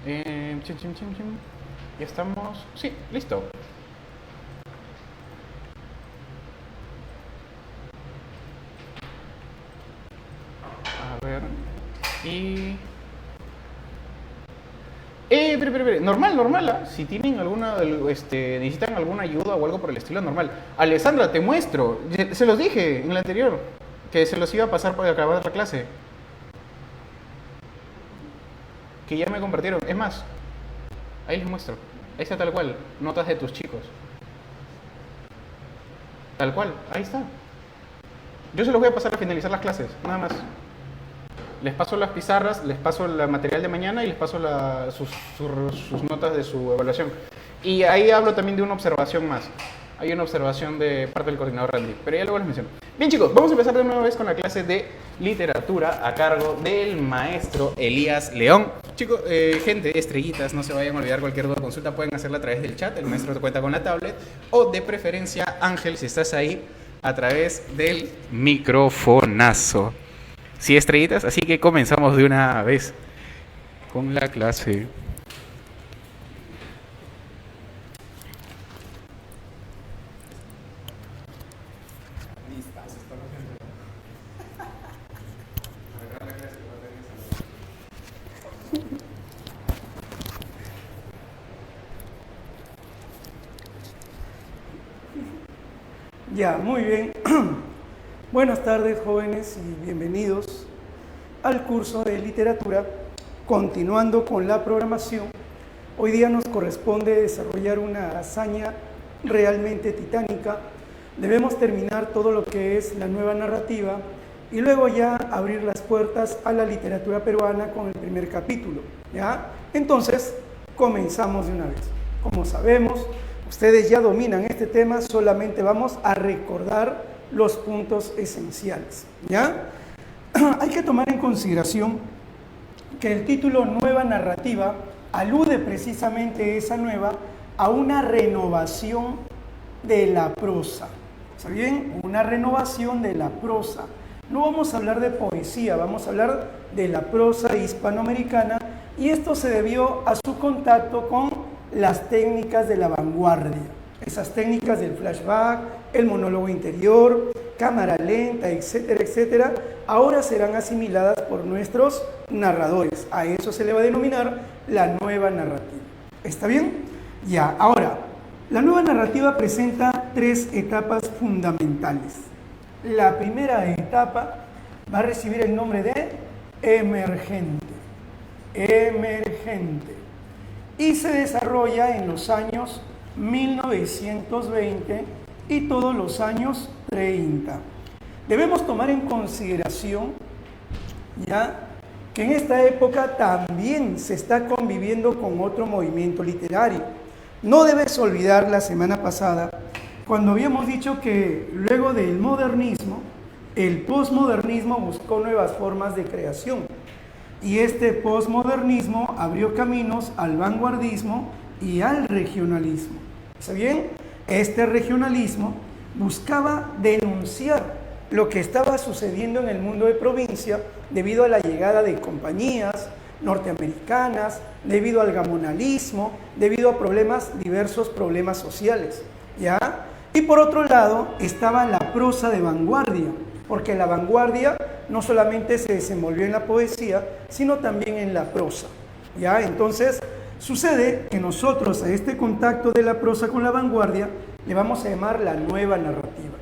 Chin, chin, chin, chin. Ya estamos. Sí, listo. A ver. Y. Pero, normal, normal, ¿ah? Si tienen alguna, necesitan alguna ayuda o algo por el estilo, normal. Alessandra, te muestro. Se los dije en la anterior, que se los iba a pasar para acabar la clase. Que ya me compartieron. Es más, ahí les muestro. Ahí está tal cual. Notas de tus chicos. Tal cual, ahí está. Yo se los voy a pasar a finalizar las clases, nada más. Les paso las pizarras, les paso el material de mañana y les paso sus notas de su evaluación. Y ahí hablo también de una observación más. Hay una observación de parte del coordinador Randy, pero ya luego les menciono. Bien, chicos, vamos a empezar de nueva vez con la clase de literatura a cargo del maestro Elías León. Chicos, gente, estrellitas, no se vayan a olvidar cualquier duda o consulta, pueden hacerla a través del chat, el maestro te cuenta con la tablet, o de preferencia, Ángel, si estás ahí, a través del microfonazo. Sí, estrellitas, así que comenzamos de una vez con la clase. Ya, muy bien. Buenas tardes, jóvenes, y bienvenidos al curso de literatura. Continuando con la programación, hoy día nos corresponde desarrollar una hazaña realmente titánica. Debemos terminar todo lo que es la nueva narrativa y luego ya abrir las puertas a la literatura peruana con el primer capítulo, ¿ya? Entonces, comenzamos de una vez. Como sabemos, ustedes ya dominan este tema, solamente vamos a recordar los puntos esenciales, ¿ya? Hay que tomar en consideración que el título Nueva Narrativa alude precisamente esa nueva a una renovación de la prosa. ¿Está bien? Una renovación de la prosa. No vamos a hablar de poesía, vamos a hablar de la prosa hispanoamericana, y esto se debió a su contacto con las técnicas de la vanguardia. Esas técnicas del flashback, el monólogo interior, cámara lenta, etcétera, etcétera, ahora serán asimiladas por nuestros narradores. A eso se le va a denominar la nueva narrativa. ¿Está bien? Ya, ahora, la nueva narrativa presenta tres etapas fundamentales. La primera etapa va a recibir el nombre de emergente. Emergente. Y se desarrolla en los años 1920 y todos los años 30. Debemos tomar en consideración ya que en esta época también se está conviviendo con otro movimiento literario. No debes olvidar la semana pasada cuando habíamos dicho que luego del modernismo, el posmodernismo buscó nuevas formas de creación. Y este posmodernismo abrió caminos al vanguardismo y al regionalismo. ¿Está bien? Este regionalismo buscaba denunciar lo que estaba sucediendo en el mundo de provincia debido a la llegada de compañías norteamericanas, debido al gamonalismo, debido a diversos problemas sociales, ¿ya? Y por otro lado estaba la prosa de vanguardia, porque la vanguardia no solamente se desenvolvió en la poesía, sino también en la prosa, ¿ya? Entonces, sucede que nosotros a este contacto de la prosa con la vanguardia le vamos a llamar la nueva narrativa.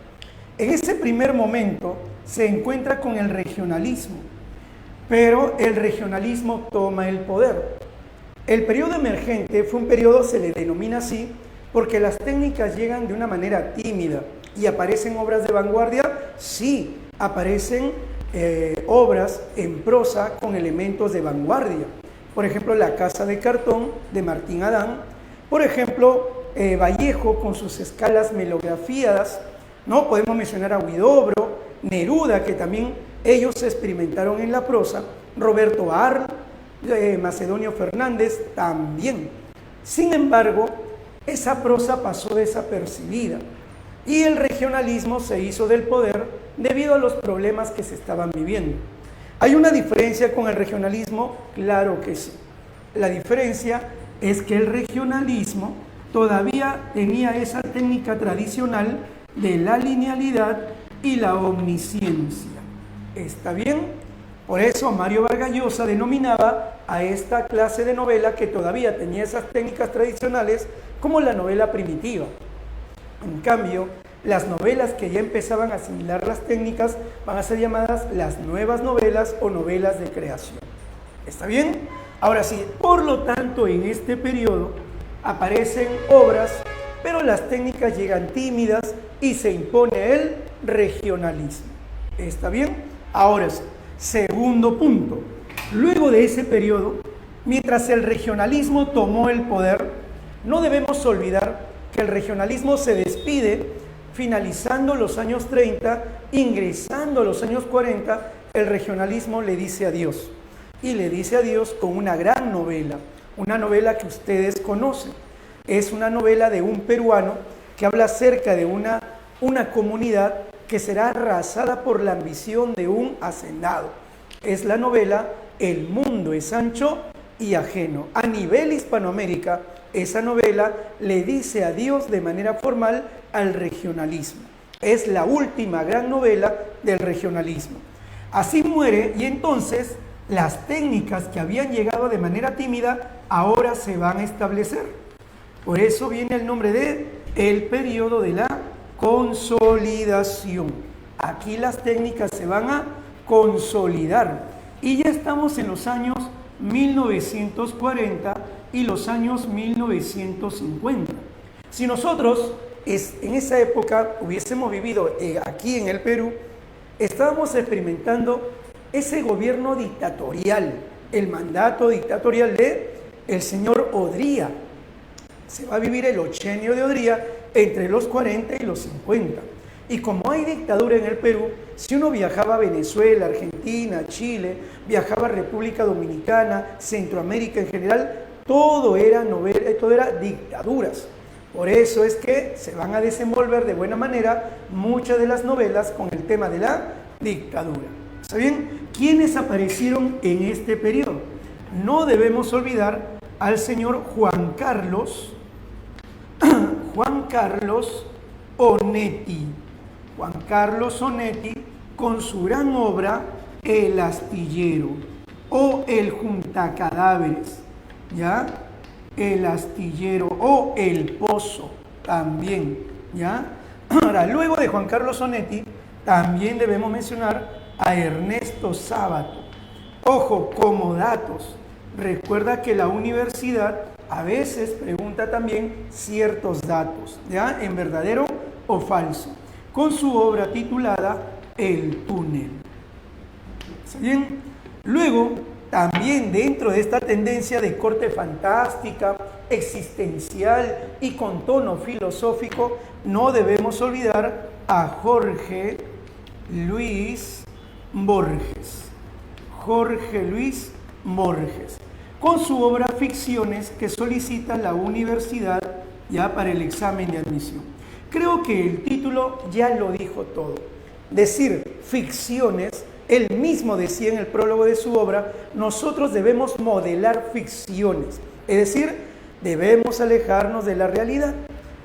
En ese primer momento se encuentra con el regionalismo, pero el regionalismo toma el poder. El periodo emergente fue un periodo, se le denomina así, porque las técnicas llegan de una manera tímida. ¿Y aparecen obras de vanguardia? Sí, aparecen obras en prosa con elementos de vanguardia. Por ejemplo, La Casa de Cartón, de Martín Adán. Por ejemplo, Vallejo con sus escalas melografiadas, ¿no? Podemos mencionar a Huidobro, Neruda, que también ellos experimentaron en la prosa, Roberto Arlt, Macedonio Fernández también. Sin embargo, esa prosa pasó desapercibida y el regionalismo se hizo del poder debido a los problemas que se estaban viviendo. ¿Hay una diferencia con el regionalismo? Claro que sí. La diferencia es que el regionalismo todavía tenía esa técnica tradicional de la linealidad y la omnisciencia. ¿Está bien? Por eso Mario Vargas Llosa denominaba a esta clase de novela que todavía tenía esas técnicas tradicionales como la novela primitiva. En cambio, las novelas que ya empezaban a asimilar las técnicas van a ser llamadas las nuevas novelas o novelas de creación. ¿Está bien? Ahora sí, por lo tanto, en este periodo aparecen obras, pero las técnicas llegan tímidas y se impone el regionalismo. ¿Está bien? Ahora sí, segundo punto. Luego de ese periodo, mientras el regionalismo tomó el poder, no debemos olvidar que el regionalismo se despide finalizando los años 30, ingresando a los años 40, el regionalismo le dice adiós. Y le dice adiós con una gran novela, una novela que ustedes conocen. Es una novela de un peruano que habla acerca de una comunidad que será arrasada por la ambición de un hacendado. Es la novela El mundo es ancho y ajeno. A nivel Hispanoamérica, esa novela le dice adiós de manera formal al regionalismo. Es la última gran novela del regionalismo. Así muere y entonces las técnicas que habían llegado de manera tímida ahora se van a establecer. Por eso viene el nombre de el periodo de la consolidación. Aquí las técnicas se van a consolidar y ya estamos en los años 1940 y los años 1950. Si nosotros en esa época hubiésemos vivido aquí en el Perú, estábamos experimentando ese gobierno dictatorial, el mandato dictatorial de el señor Odría. Se va a vivir el ochenio de Odría entre los 40 y los 50. Y como hay dictadura en el Perú, si uno viajaba a Venezuela, Argentina, Chile, viajaba a República Dominicana, Centroamérica en general, todo era dictaduras. Por eso es que se van a desenvolver de buena manera muchas de las novelas con el tema de la dictadura. ¿Está bien? ¿Quiénes aparecieron en este periodo? No debemos olvidar al señor Juan Carlos Onetti. Juan Carlos Onetti con su gran obra El astillero o El juntacadáveres, ¿ya? El astillero o El pozo también, ¿ya? Ahora, luego de Juan Carlos Onetti, también debemos mencionar a Ernesto Sábato. Ojo, como datos, recuerda que la universidad a veces pregunta también ciertos datos, ¿ya? En verdadero o falso, con su obra titulada El túnel. ¿Está bien? Luego, también dentro de esta tendencia de corte fantástica, existencial y con tono filosófico, no debemos olvidar a Jorge Luis Borges. Jorge Luis Borges, con su obra Ficciones que solicita la universidad ya para el examen de admisión. Creo que el título ya lo dijo todo. Decir ficciones, él mismo decía en el prólogo de su obra, nosotros debemos modelar ficciones, es decir, debemos alejarnos de la realidad.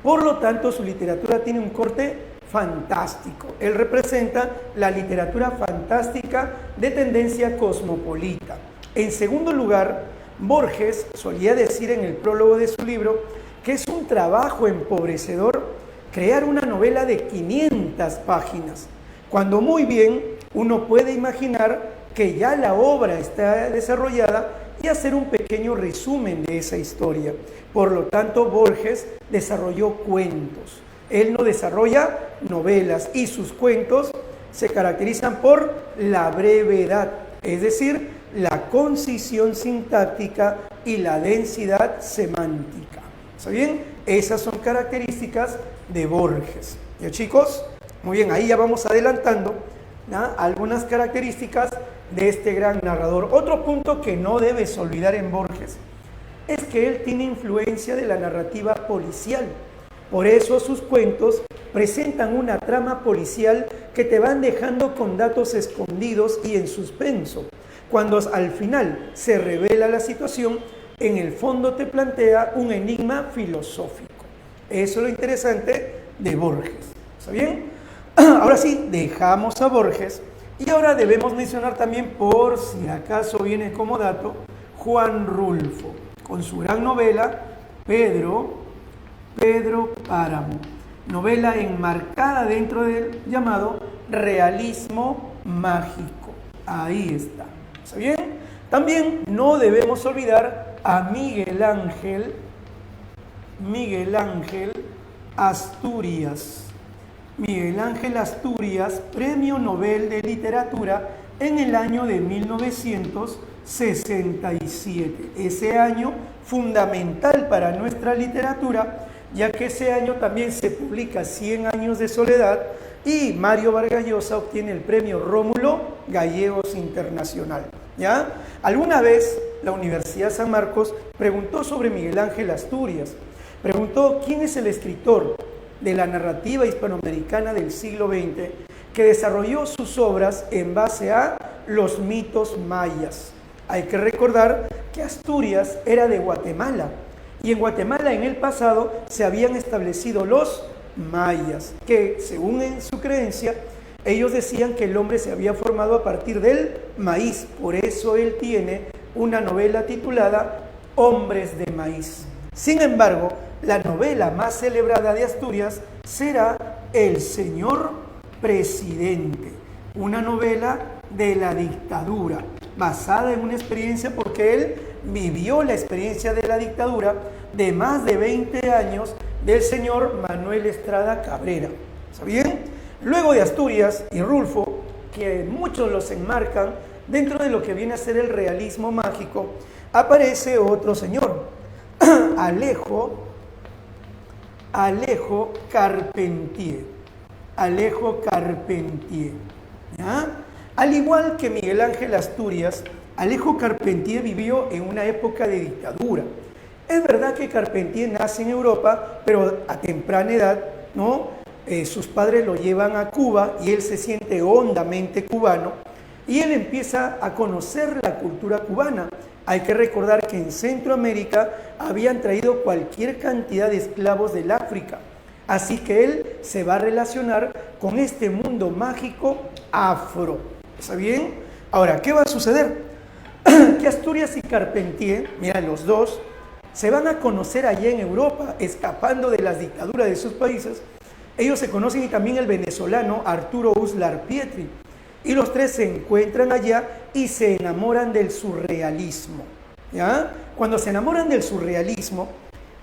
Por lo tanto, su literatura tiene un corte fantástico. Él representa la literatura fantástica de tendencia cosmopolita. En segundo lugar, Borges solía decir en el prólogo de su libro que es un trabajo empobrecedor crear una novela de 500 páginas, cuando muy bien uno puede imaginar que ya la obra está desarrollada y hacer un pequeño resumen de esa historia. Por lo tanto, Borges desarrolló cuentos. Él no desarrolla novelas y sus cuentos se caracterizan por la brevedad, es decir, la concisión sintáctica y la densidad semántica. ¿Está bien? Esas son características de Borges. ¿Ya, chicos? Muy bien, ahí ya vamos adelantando, ¿no?, algunas características de este gran narrador. Otro punto que no debes olvidar en Borges es que él tiene influencia de la narrativa policial. Por eso sus cuentos presentan una trama policial que te van dejando con datos escondidos y en suspenso. Cuando al final se revela la situación, en el fondo te plantea un enigma filosófico. Eso es lo interesante de Borges. ¿Está bien? Ahora sí, dejamos a Borges y ahora debemos mencionar también, por si acaso viene como dato, Juan Rulfo, con su gran novela Pedro Páramo, novela enmarcada dentro del llamado realismo mágico. Ahí está. ¿Está bien? También no debemos olvidar a Miguel Ángel Asturias. Miguel Ángel Asturias, Premio Nobel de Literatura en el año de 1967. Ese año fundamental para nuestra literatura, ya que ese año también se publica 100 años de soledad y Mario Vargas Llosa obtiene el premio Rómulo Gallegos Internacional. ¿Ya? Alguna vez la Universidad San Marcos preguntó sobre Miguel Ángel Asturias. Preguntó quién es el escritor de la narrativa hispanoamericana del siglo XX que desarrolló sus obras en base a los mitos mayas. Hay que recordar que Asturias era de Guatemala y en Guatemala en el pasado se habían establecido los mayas, que según en su creencia ellos decían que el hombre se había formado a partir del maíz. Por eso él tiene una novela titulada Hombres de Maíz. Sin embargo, la novela más celebrada de Asturias será El Señor Presidente, una novela de la dictadura, basada en una experiencia porque él vivió la experiencia de la dictadura de más de 20 años del señor Manuel Estrada Cabrera. ¿Está bien? Luego de Asturias y Rulfo, que muchos los enmarcan dentro de lo que viene a ser el realismo mágico, aparece otro señor, Alejo Carpentier. Alejo Carpentier. ¿Ya? Al igual que Miguel Ángel Asturias, Alejo Carpentier vivió en una época de dictadura. Es verdad que Carpentier nace en Europa, pero a temprana edad, ¿no? Sus padres lo llevan a Cuba y él se siente hondamente cubano y él empieza a conocer la cultura cubana. Hay que recordar que en Centroamérica habían traído cualquier cantidad de esclavos del África. Así que él se va a relacionar con este mundo mágico afro. ¿Está bien? Ahora, ¿qué va a suceder? Que Asturias y Carpentier, mira, los dos, se van a conocer allá en Europa, escapando de las dictaduras de sus países. Ellos se conocen y también el venezolano Arturo Uslar Pietri. Y los tres se encuentran allá y se enamoran del surrealismo. ¿Ya? Cuando se enamoran del surrealismo,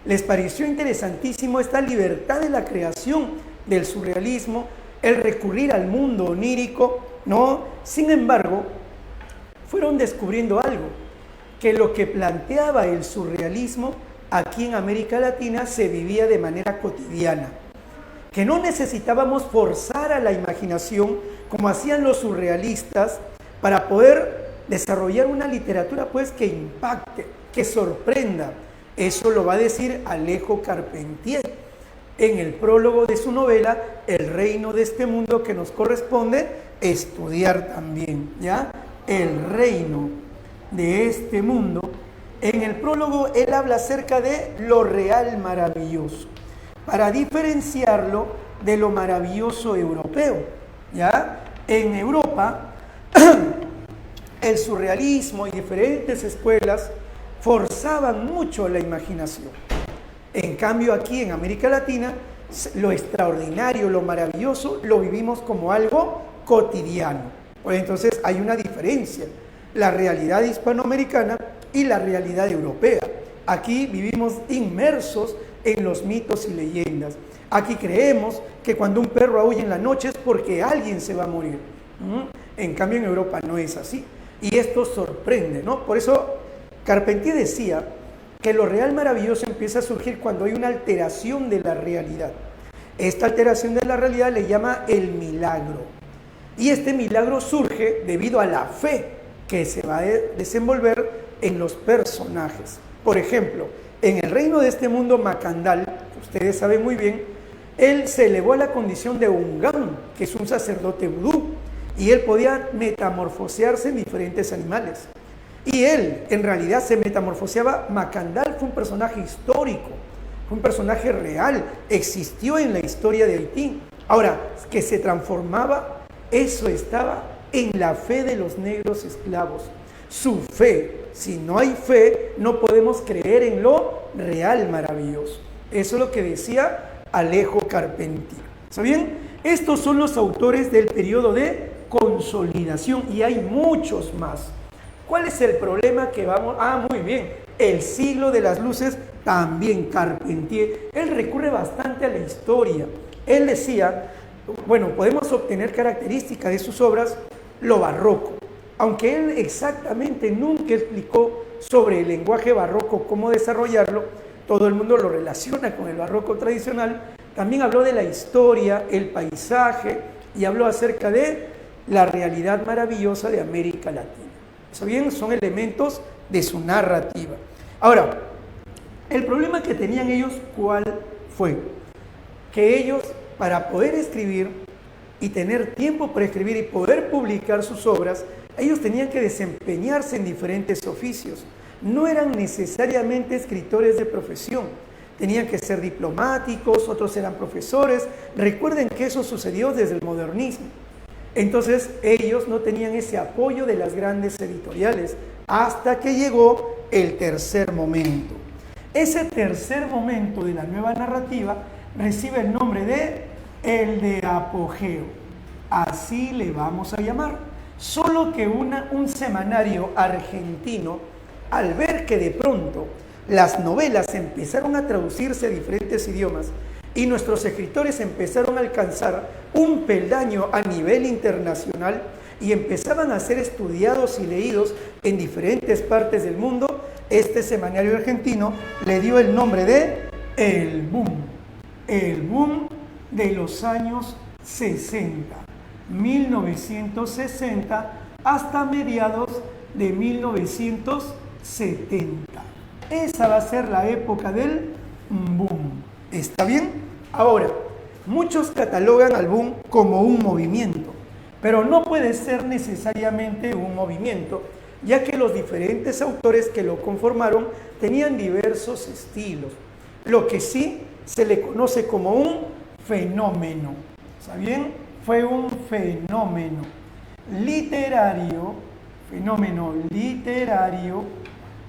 les pareció interesantísimo esta libertad de la creación del surrealismo, el recurrir al mundo onírico, ¿no? Sin embargo, fueron descubriendo algo, que lo que planteaba el surrealismo aquí en América Latina se vivía de manera cotidiana, que no necesitábamos forzar a la imaginación como hacían los surrealistas para poder desarrollar una literatura pues que impacte, que sorprenda. Eso lo va a decir Alejo Carpentier en el prólogo de su novela El reino de este mundo, que nos corresponde estudiar también, ¿ya? El reino de este mundo. En el prólogo él habla acerca de lo real maravilloso, para diferenciarlo de lo maravilloso europeo, ¿ya? En Europa, el surrealismo y diferentes escuelas forzaban mucho la imaginación. En cambio, aquí en América Latina, lo extraordinario, lo maravilloso, lo vivimos como algo cotidiano. Pues entonces hay una diferencia, la realidad hispanoamericana y la realidad europea. Aquí vivimos inmersos en los mitos y leyendas. Aquí creemos que cuando un perro aúlla en la noche es porque alguien se va a morir. En cambio en Europa no es así. Y esto sorprende, ¿no? Por eso Carpentier decía que lo real maravilloso empieza a surgir cuando hay una alteración de la realidad. Esta alteración de la realidad le llama el milagro. Y este milagro surge debido a la fe que se va a desenvolver en los personajes. Por ejemplo, en el reino de este mundo Macandal, ustedes saben muy bien, él se elevó a la condición de Ungán, que es un sacerdote vudú, y él podía metamorfosearse en diferentes animales. Y él, en realidad, se metamorfoseaba. Macandal fue un personaje histórico, fue un personaje real, existió en la historia de Haití. Ahora, que se transformaba, eso estaba en la fe de los negros esclavos. Su fe. Si no hay fe, no podemos creer en lo real maravilloso. Eso es lo que decía Alejo Carpentier. ¿Está bien? Estos son los autores del periodo de consolidación y hay muchos más. ¿Cuál es el problema que vamos? Muy bien, el siglo de las luces, también Carpentier. Él recurre bastante a la historia. Él decía, bueno, podemos obtener características de sus obras, lo barroco. Aunque él exactamente nunca explicó sobre el lenguaje barroco, cómo desarrollarlo, todo el mundo lo relaciona con el barroco tradicional. También habló de la historia, el paisaje y habló acerca de la realidad maravillosa de América Latina. ¿Está bien? Son elementos de su narrativa. Ahora, el problema que tenían ellos, ¿cuál fue? Que ellos, para poder escribir y tener tiempo para escribir y poder publicar sus obras, ellos tenían que desempeñarse en diferentes oficios. No eran necesariamente escritores de profesión. Tenían que ser diplomáticos, otros eran profesores. Recuerden que eso sucedió desde el modernismo. Entonces ellos no tenían ese apoyo de las grandes editoriales hasta que llegó el tercer momento. Ese tercer momento de la nueva narrativa recibe el nombre de el de apogeo. Así le vamos a llamar. Solo que un semanario argentino, al ver que de pronto las novelas empezaron a traducirse a diferentes idiomas y nuestros escritores empezaron a alcanzar un peldaño a nivel internacional y empezaban a ser estudiados y leídos en diferentes partes del mundo, este semanario argentino le dio el nombre de El Boom de los años 60, 1960 hasta mediados de 1970. Esa va a ser la época del boom. ¿Está bien? Ahora, muchos catalogan al boom como un movimiento, pero no puede ser necesariamente un movimiento, ya que los diferentes autores que lo conformaron tenían diversos estilos. Lo que sí se le conoce como un fenómeno. ¿Está bien? Fue un fenómeno literario,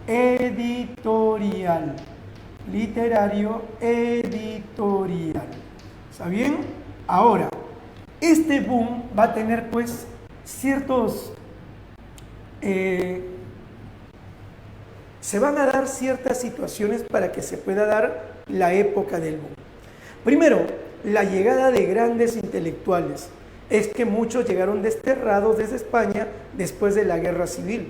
editorial. ¿Está bien? Ahora, este boom va a tener pues ciertos... se van a dar ciertas situaciones para que se pueda dar la época del boom. Primero, la llegada de grandes intelectuales. Es que muchos llegaron desterrados desde España después de la Guerra Civil.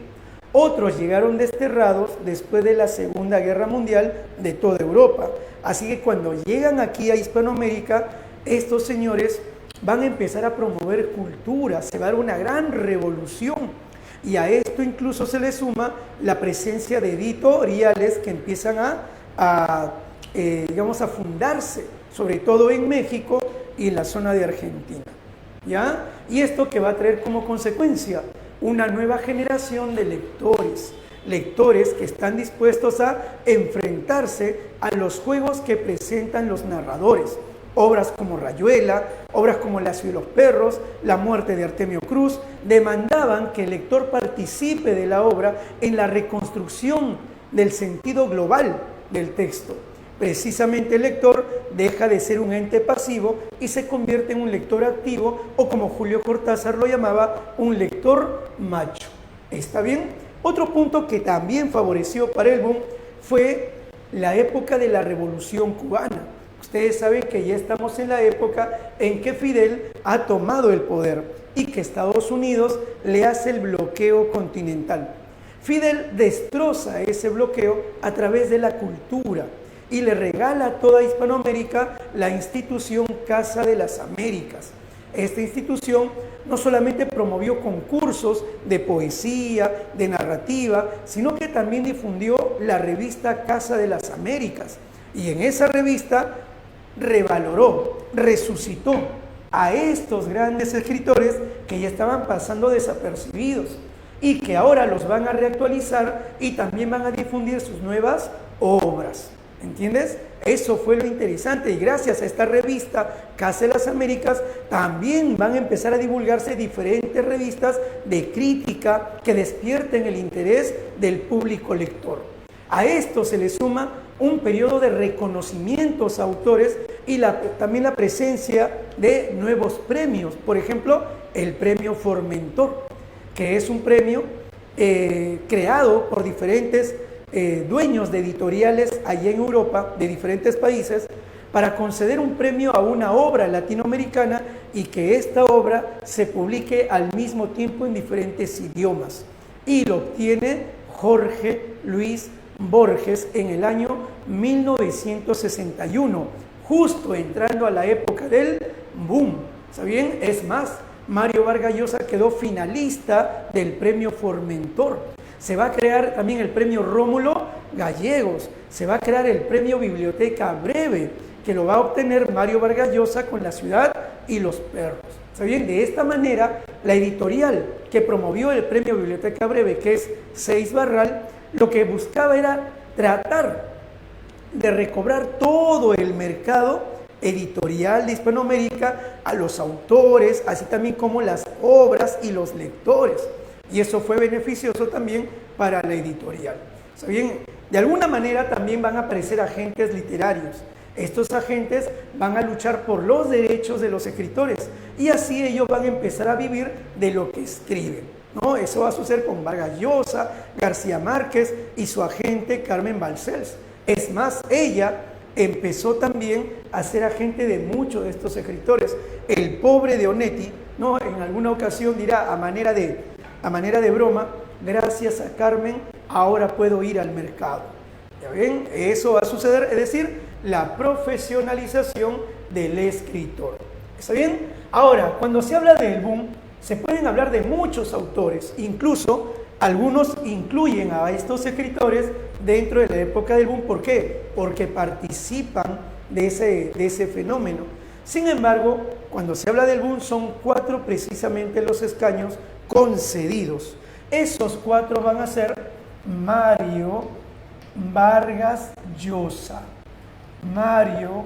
Otros llegaron desterrados después de la Segunda Guerra Mundial de toda Europa. Así que cuando llegan aquí a Hispanoamérica, estos señores van a empezar a promover cultura, se va a dar una gran revolución. Y a esto incluso se le suma la presencia de editoriales que empiezan a fundarse, sobre todo en México y en la zona de Argentina. ¿Ya? Y esto que va a traer como consecuencia una nueva generación de lectores que están dispuestos a enfrentarse a los juegos que presentan los narradores. Obras como Rayuela, obras como La ciudad de los perros, La muerte de Artemio Cruz, demandaban que el lector participe de la obra en la reconstrucción del sentido global del texto. Precisamente el lector deja de ser un ente pasivo y se convierte en un lector activo, o como Julio Cortázar lo llamaba, un lector macho. ¿Está bien? Otro punto que también favoreció para el boom fue la época de la Revolución Cubana. Ustedes saben que ya estamos en la época en que Fidel ha tomado el poder y que Estados Unidos le hace el bloqueo continental. Fidel destroza ese bloqueo a través de la cultura y le regala a toda Hispanoamérica la institución Casa de las Américas. Esta institución no solamente promovió concursos de poesía, de narrativa, sino que también difundió la revista Casa de las Américas. Y en esa revista revaloró, resucitó a estos grandes escritores que ya estaban pasando desapercibidos. y que ahora los van a reactualizar y también van a difundir sus nuevas obras. ¿Entiendes? Eso fue lo interesante, y gracias a esta revista Casa de las Américas también van a empezar a divulgarse diferentes revistas de crítica que despierten el interés del público lector. A esto se le suma un periodo de reconocimientos a autores y también la presencia de nuevos premios. Por ejemplo, el premio Formentor, que es un premio creado por diferentes dueños de editoriales allá en Europa, de diferentes países, para conceder un premio a una obra latinoamericana y que esta obra se publique al mismo tiempo en diferentes idiomas. Y lo obtiene Jorge Luis Borges en el año 1961, justo entrando a la época del boom. ¿Está bien? Es más, Mario Vargas Llosa quedó finalista del premio Formentor. Se va a crear también el premio Rómulo Gallegos, se va a crear el premio Biblioteca Breve, que lo va a obtener Mario Vargas Llosa con La Ciudad y los Perros. ¿Está bien? De esta manera, la editorial que promovió el premio Biblioteca Breve, que es Seis Barral, lo que buscaba era tratar de recobrar todo el mercado editorial de Hispanoamérica a los autores, así también como las obras y los lectores. Y eso fue beneficioso también para la editorial. ¿Está bien? De alguna manera también van a aparecer agentes literarios. Estos agentes van a luchar por los derechos de los escritores y así ellos van a empezar a vivir de lo que escriben, ¿no? Eso va a suceder con Vargas Llosa, García Márquez y su agente Carmen Balcells. Es más, ella empezó también a ser agente de muchos de estos escritores. El pobre de Onetti, ¿no? En alguna ocasión dirá a manera de broma: gracias a Carmen ahora puedo ir al mercado. ¿Ya ven? Eso va a suceder, es decir, la profesionalización del escritor. ¿Está bien? Ahora, cuando se habla del boom, se pueden hablar de muchos autores, incluso algunos incluyen a estos escritores dentro de la época del boom. ¿Por qué? Porque participan de ese fenómeno. Sin embargo, cuando se habla del boom, son 4 precisamente los escaños concedidos. Esos 4 van a ser Mario Vargas Llosa. Mario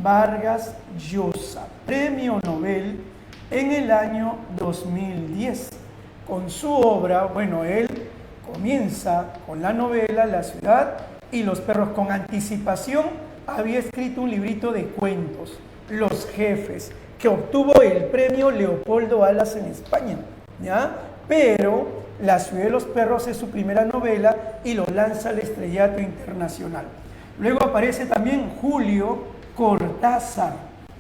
Vargas Llosa, premio Nobel en el año 2010. Con su obra, bueno, él comienza con la novela La Ciudad y los Perros. Con anticipación había escrito un librito de cuentos, Los Jefes, que obtuvo el premio Leopoldo Alas en España, ¿ya? Pero La Ciudad de los Perros es su primera novela y lo lanza al estrellato internacional. Luego aparece también Julio Cortázar,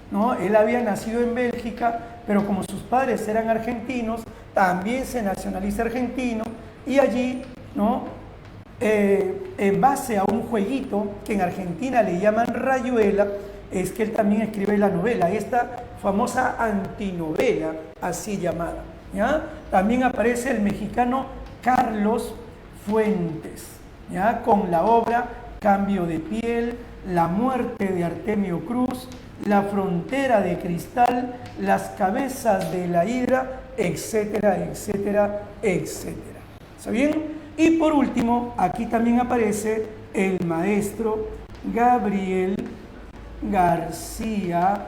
¿no? Él había nacido en Bélgica, pero como sus padres eran argentinos, también se nacionaliza argentino y allí, ¿no? En base a un jueguito que en Argentina le llaman rayuela, es que él también escribe la novela, esta famosa antinovela así llamada, ¿ya? También aparece el mexicano Carlos Fuentes, ¿ya? Con la obra Cambio de piel, La muerte de Artemio Cruz, La frontera de cristal, Las cabezas de la hidra, etcétera, etcétera, etcétera. ¿Está bien? Y por último, aquí también aparece el maestro Gabriel García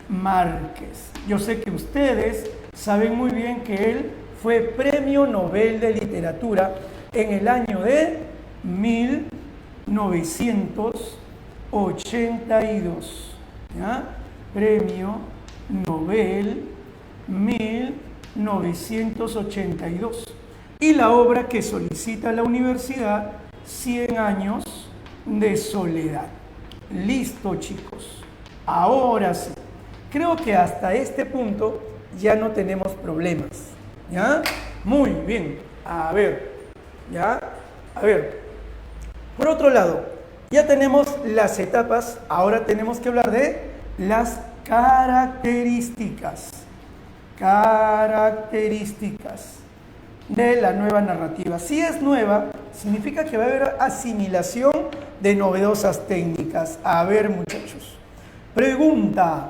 Márquez. Yo sé que ustedes saben muy bien que él fue Premio Nobel de Literatura en el año de 1982. ¿Ya? Premio Nobel 1982. Y la obra que solicita la universidad, 100 años de soledad. Listo, chicos. Ahora sí. Creo que hasta este punto ya no tenemos problemas. ¿Ya? Muy bien. A ver. ¿Ya? A ver. Por otro lado, ya tenemos las etapas. Ahora tenemos que hablar de las características. Características de la nueva narrativa. Si es nueva, significa que va a haber asimilación de novedosas técnicas. A ver, muchachos. Pregunta.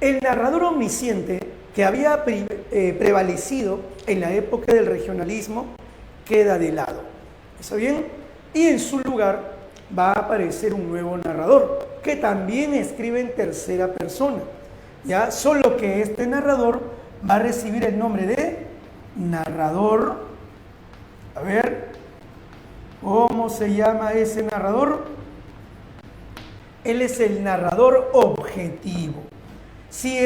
El narrador omnisciente que había prevalecido en la época del regionalismo queda de lado. ¿Está bien? Y en su lugar va a aparecer un nuevo narrador que también escribe en tercera persona. ¿Ya? Solo que este narrador va a recibir el nombre de narrador. A ver, ¿cómo se llama ese narrador? Él es el narrador objetivo. Si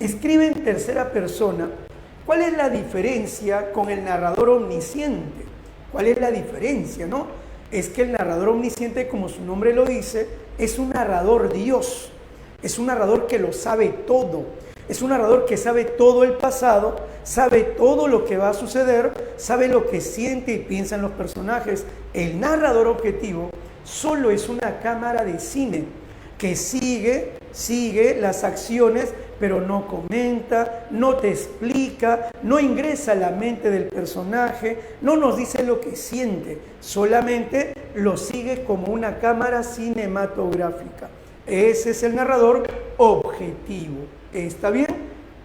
escribe en tercera persona, ¿cuál es la diferencia con el narrador omnisciente? ¿Cuál es la diferencia, no? Es que el narrador omnisciente, como su nombre lo dice, es un narrador Dios. Es un narrador que lo sabe todo. Es un narrador que sabe todo el pasado, sabe todo lo que va a suceder, sabe lo que siente y piensan los personajes. El narrador objetivo solo es una cámara de cine que sigue las acciones, pero no comenta, no te explica, no ingresa a la mente del personaje, no nos dice lo que siente, solamente lo sigue como una cámara cinematográfica. Ese es el narrador objetivo. ¿Está bien?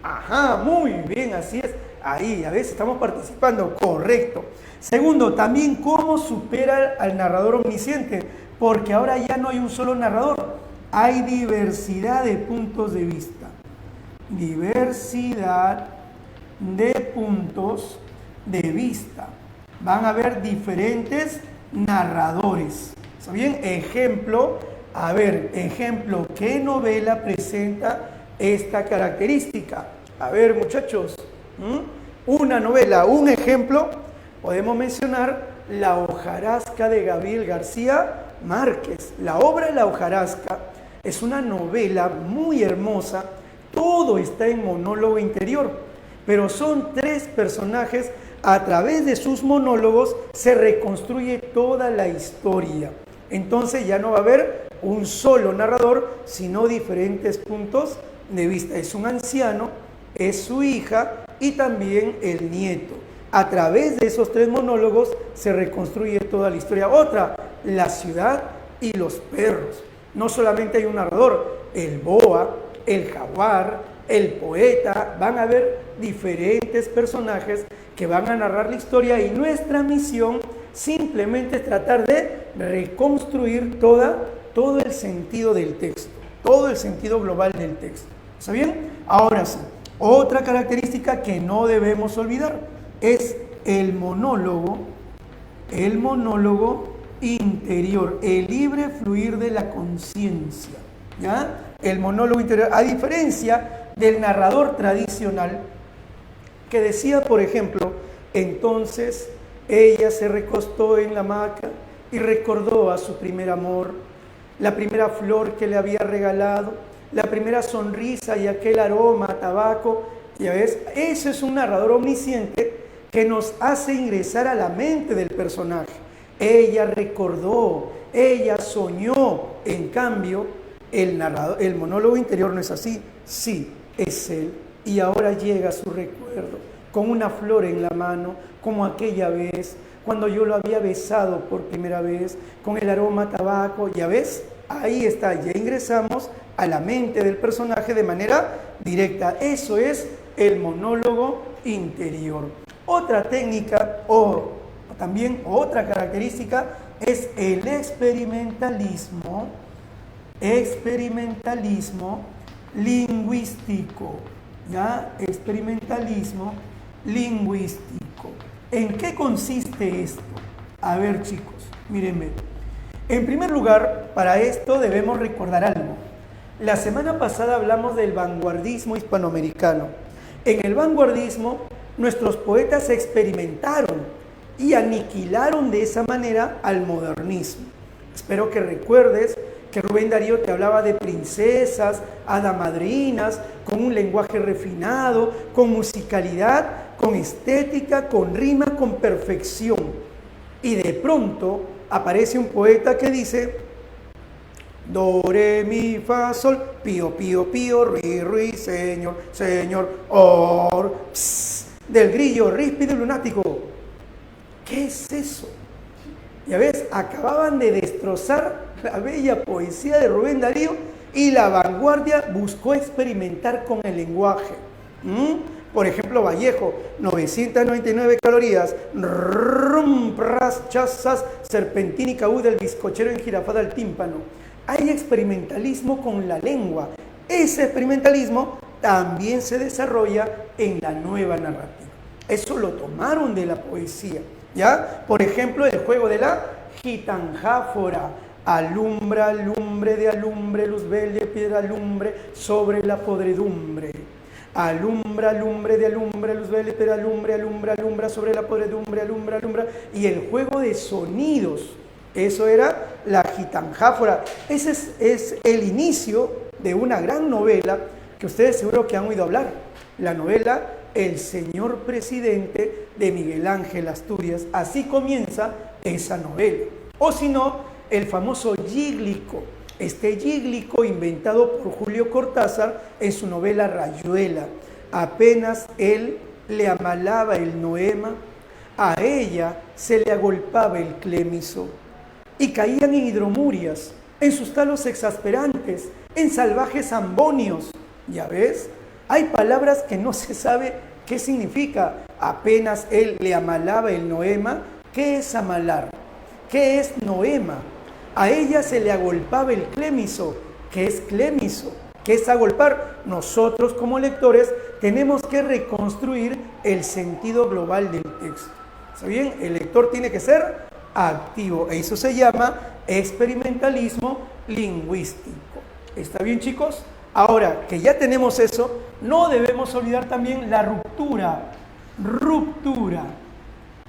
Ajá, muy bien, así es. Ahí, a veces estamos participando, correcto. Segundo, también cómo supera al narrador omnisciente, porque ahora ya no hay un solo narrador, hay diversidad de puntos de vista. Diversidad de puntos de vista. Van a haber diferentes narradores. ¿Está bien? Ejemplo, ¿qué novela presenta esta característica? A ver, muchachos, una novela, un ejemplo, podemos mencionar La hojarasca de Gabriel García Márquez. La obra La hojarasca es una novela muy hermosa, todo está en monólogo interior, pero son tres personajes, a través de sus monólogos se reconstruye toda la historia. Entonces ya no va a haber un solo narrador, sino diferentes puntos de vista. Es un anciano, es su hija y también el nieto. A través de esos tres monólogos se reconstruye toda la historia. Otra, la ciudad y los perros. No solamente hay un narrador, el boa, el jaguar, el poeta, van a haber diferentes personajes que van a narrar la historia y nuestra misión simplemente es tratar de reconstruir todo el sentido del texto, todo el sentido global del texto. ¿Está bien? Ahora sí, otra característica que no debemos olvidar es el monólogo interior, el libre fluir de la conciencia. ¿Ya? El monólogo interior, a diferencia del narrador tradicional que decía, por ejemplo, entonces ella se recostó en la hamaca y recordó a su primer amor, la primera flor que le había regalado, la primera sonrisa y aquel aroma a tabaco. Ya ves, eso es un narrador omnisciente que nos hace ingresar a la mente del personaje. Ella recordó, ella soñó. En cambio, el monólogo interior no es así. Sí, es él. Y ahora llega su recuerdo con una flor en la mano, como aquella vez, cuando yo lo había besado por primera vez, con el aroma a tabaco. Ya ves, ahí está, ya ingresamos a la mente del personaje de manera directa. Eso es el monólogo interior. Otra técnica o también otra característica es el experimentalismo lingüístico. ¿Ya? Experimentalismo lingüístico. ¿En qué consiste esto? A ver, chicos, mírenme. En primer lugar, para esto debemos recordar algo. La semana pasada hablamos del vanguardismo hispanoamericano. En el vanguardismo, nuestros poetas experimentaron y aniquilaron de esa manera al modernismo. Espero que recuerdes que Rubén Darío te hablaba de princesas, hadamadrinas, con un lenguaje refinado, con musicalidad, con estética, con rima, con perfección. Y de pronto aparece un poeta que dice: do, re, mi, fa, sol, pío, pío, pío, ri, ri, señor, señor, or, pss, del grillo, ríspido y lunático. ¿Qué es eso? Ya ves, acababan de destrozar la bella poesía de Rubén Darío y la vanguardia buscó experimentar con el lenguaje. Por ejemplo, Vallejo, 999 calorías, chazas, serpentínica U del bizcochero enjirafada al tímpano. Hay experimentalismo con la lengua. Ese experimentalismo también se desarrolla en la nueva narrativa. Eso lo tomaron de la poesía, ¿ya? Por ejemplo, el juego de la gitanjáfora. Alumbra, lumbre de alumbre, luz verde, piedra alumbre, sobre la podredumbre. Alumbra, lumbre de alumbre, luz verde, piedra alumbre, alumbra, alumbra, sobre la podredumbre, alumbra, alumbra. Y el juego de sonidos, eso era la gitanjáfora. Ese es el inicio de una gran novela que ustedes seguro que han oído hablar. La novela El Señor Presidente de Miguel Ángel Asturias. Así comienza esa novela. O si no, el famoso Gíglico. Este Gíglico inventado por Julio Cortázar en su novela Rayuela. Apenas él le amalaba el noema, a ella se le agolpaba el clémiso. Y caían en hidromurias, en sus talos exasperantes, en salvajes ambonios. Ya ves, hay palabras que no se sabe qué significa. Apenas él le amalaba el noema. ¿Qué es amalar? ¿Qué es noema? A ella se le agolpaba el clémiso. ¿Qué es clémiso? ¿Qué es agolpar? Nosotros como lectores tenemos que reconstruir el sentido global del texto. ¿Está bien? El lector tiene que ser activo. Eso se llama experimentalismo lingüístico. ¿Está bien, chicos? Ahora que ya tenemos eso, no debemos olvidar también la ruptura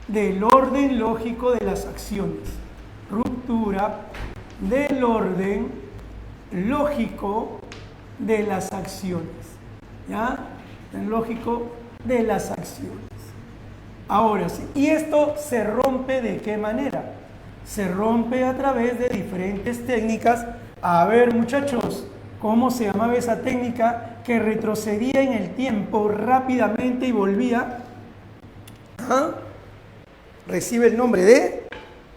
del orden lógico de las acciones. Ruptura del orden lógico de las acciones. ¿Ya? El lógico de las acciones. Ahora sí. ¿Y esto se rompe de qué manera? Se rompe a través de diferentes técnicas. A ver, muchachos, ¿cómo se llamaba esa técnica que retrocedía en el tiempo rápidamente y volvía? Recibe el nombre de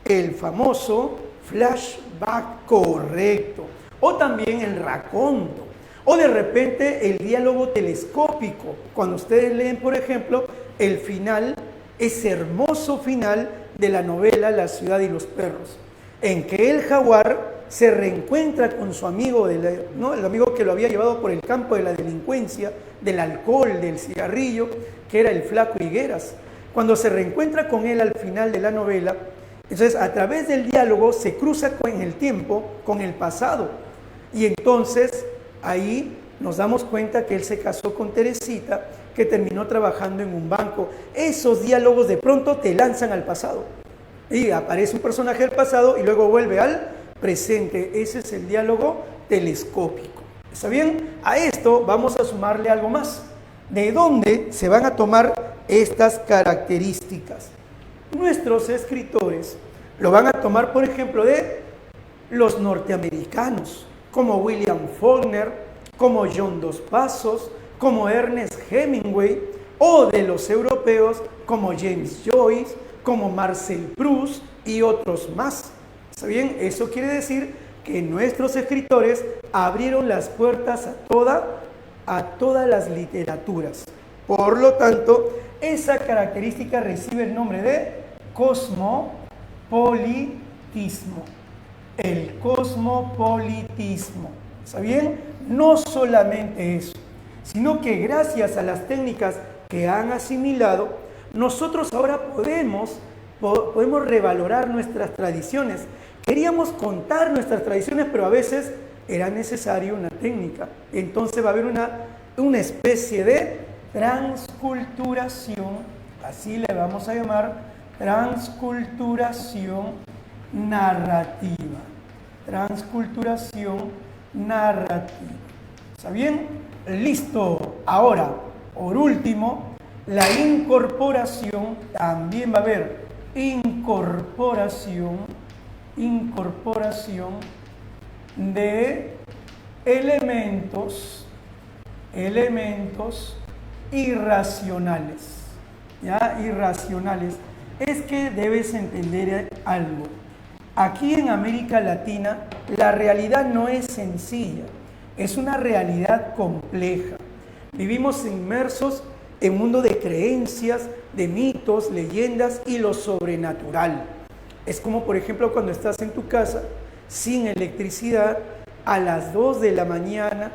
el famoso flashback, correcto. O también el raconto. O de repente el diálogo telescópico. Cuando ustedes leen, por ejemplo, el final, ese hermoso final de la novela La ciudad y los perros, en que el jaguar se reencuentra con su amigo, el amigo que lo había llevado por el campo de la delincuencia, del alcohol, del cigarrillo, que era el flaco Higueras. Cuando se reencuentra con él al final de la novela, entonces a través del diálogo se cruza en el tiempo con el pasado. Y entonces ahí nos damos cuenta que él se casó con Teresita, que terminó trabajando en un banco. Esos diálogos de pronto te lanzan al pasado. Y aparece un personaje del pasado y luego vuelve al presente. Ese es el diálogo telescópico. ¿Está bien? A esto vamos a sumarle algo más. ¿De dónde se van a tomar estas características? Nuestros escritores lo van a tomar, por ejemplo, de los norteamericanos, como William Faulkner, como John Dos Passos, como Ernest Hemingway, o de los europeos, como James Joyce, como Marcel Proust y otros más. ¿Está bien? Eso quiere decir que nuestros escritores abrieron las puertas a todas las literaturas. Por lo tanto, esa característica recibe el nombre de cosmopolitismo. El cosmopolitismo. ¿Está bien? No solamente eso, sino que gracias a las técnicas que han asimilado, nosotros ahora podemos revalorar nuestras tradiciones. Queríamos contar nuestras tradiciones, pero a veces era necesaria una técnica. Entonces va a haber una especie de transculturación, así le vamos a llamar, transculturación narrativa. Transculturación narrativa. ¿Está bien? Listo. Ahora, por último, la incorporación. También va a haber incorporación de elementos irracionales. ¿Ya? Irracionales. Es que debes entender algo. Aquí en América Latina la realidad no es sencilla, es una realidad compleja. Vivimos inmersos en un mundo de creencias, de mitos, leyendas y lo sobrenatural. Es como, por ejemplo, cuando estás en tu casa sin electricidad a las 2 de la mañana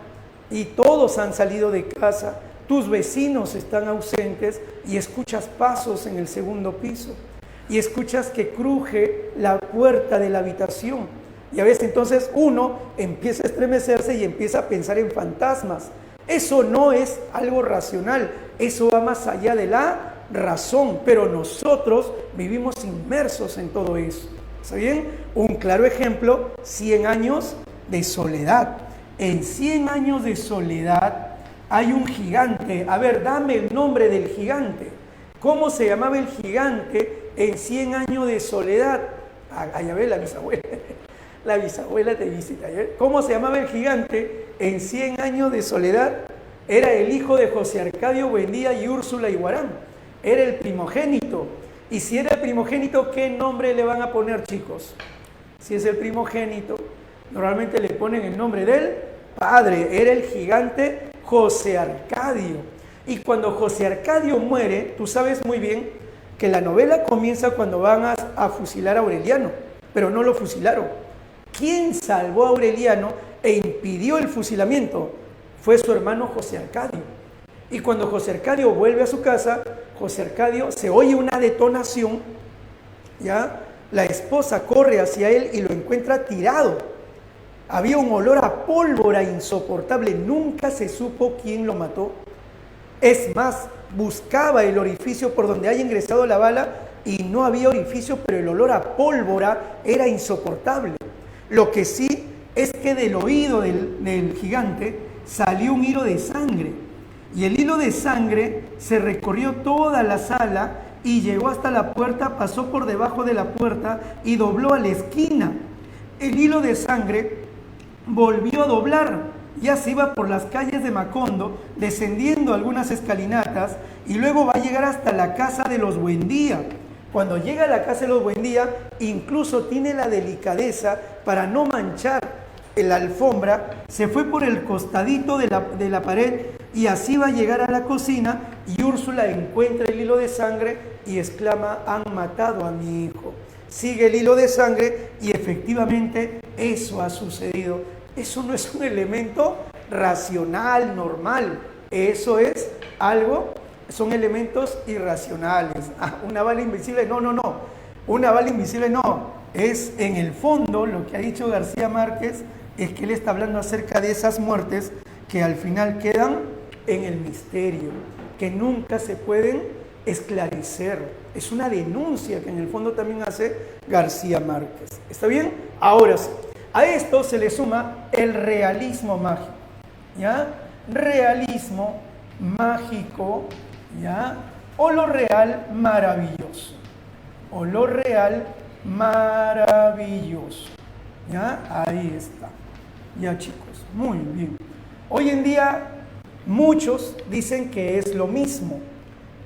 y todos han salido de casa, tus vecinos están ausentes y escuchas pasos en el segundo piso y escuchas que cruje la puerta de la habitación. Y a veces entonces uno empieza a estremecerse y empieza a pensar en fantasmas. Eso no es algo racional, eso va más allá de la razón, pero nosotros vivimos inmersos en todo eso. ¿Está bien? Un claro ejemplo, 100 años de soledad. En 100 años de soledad hay un gigante. A ver, dame el nombre del gigante. ¿Cómo se llamaba el gigante en 100 años de soledad? Allá ve la bisabuela. La bisabuela te visita. ¿Cómo se llamaba el gigante en 100 años de soledad? Era el hijo de José Arcadio Buendía y Úrsula Iguarán. Era el primogénito. Y si era el primogénito, ¿qué nombre le van a poner, chicos? Si es el primogénito, normalmente le ponen el nombre del padre. Era el gigante José Arcadio. Y cuando José Arcadio muere, tú sabes muy bien que la novela comienza cuando van a fusilar a Aureliano, pero no lo fusilaron. ¿Quién salvó a Aureliano e impidió el fusilamiento? Fue su hermano José Arcadio. Y cuando José Arcadio vuelve a su casa, José Arcadio se oye una detonación, ¿ya? La esposa corre hacia él y lo encuentra tirado. Había un olor a pólvora insoportable, nunca se supo quién lo mató. Es más, buscaba el orificio por donde haya ingresado la bala y no había orificio, pero el olor a pólvora era insoportable. Lo que sí es que del oído del gigante salió un hilo de sangre. Y el hilo de sangre se recorrió toda la sala y llegó hasta la puerta, pasó por debajo de la puerta y dobló a la esquina. El hilo de sangre volvió a doblar, ya se iba por las calles de Macondo, descendiendo algunas escalinatas y luego va a llegar hasta la casa de los Buendía. Cuando llega a la casa de los Buendía, incluso tiene la delicadeza para no manchar la alfombra, se fue por el costadito de la pared y así va a llegar a la cocina y Úrsula encuentra el hilo de sangre y exclama: han matado a mi hijo. Sigue el hilo de sangre y efectivamente eso ha sucedido. Eso no es un elemento racional, normal. Eso es algo, son elementos irracionales. Una bala invisible, no. Una bala invisible no. Es en el fondo lo que ha dicho García Márquez, es que él está hablando acerca de esas muertes que al final quedan en el misterio, que nunca se pueden esclarecer. Es una denuncia que en el fondo también hace García Márquez. ¿Está bien? Ahora sí. A esto se le suma el realismo mágico, ¿ya? Realismo mágico, ¿ya? O lo real maravilloso. O lo real maravilloso, ¿ya? Ahí está. Ya, chicos, muy bien. Hoy en día muchos dicen que es lo mismo.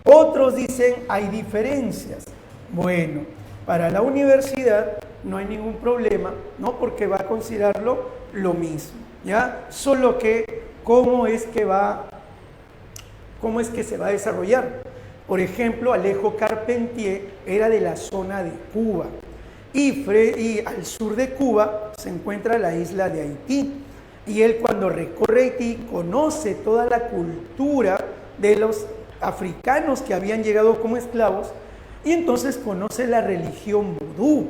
Otros dicen hay diferencias. Bueno, para la universidad no hay ningún problema, ¿no? Porque va a considerarlo lo mismo, ¿ya? Solo que cómo es que se va a desarrollar. Por ejemplo, Alejo Carpentier era de la zona de Cuba y al sur de Cuba se encuentra la isla de Haití. Y él, cuando recorre Haití, conoce toda la cultura de los africanos que habían llegado como esclavos y entonces conoce la religión vudú.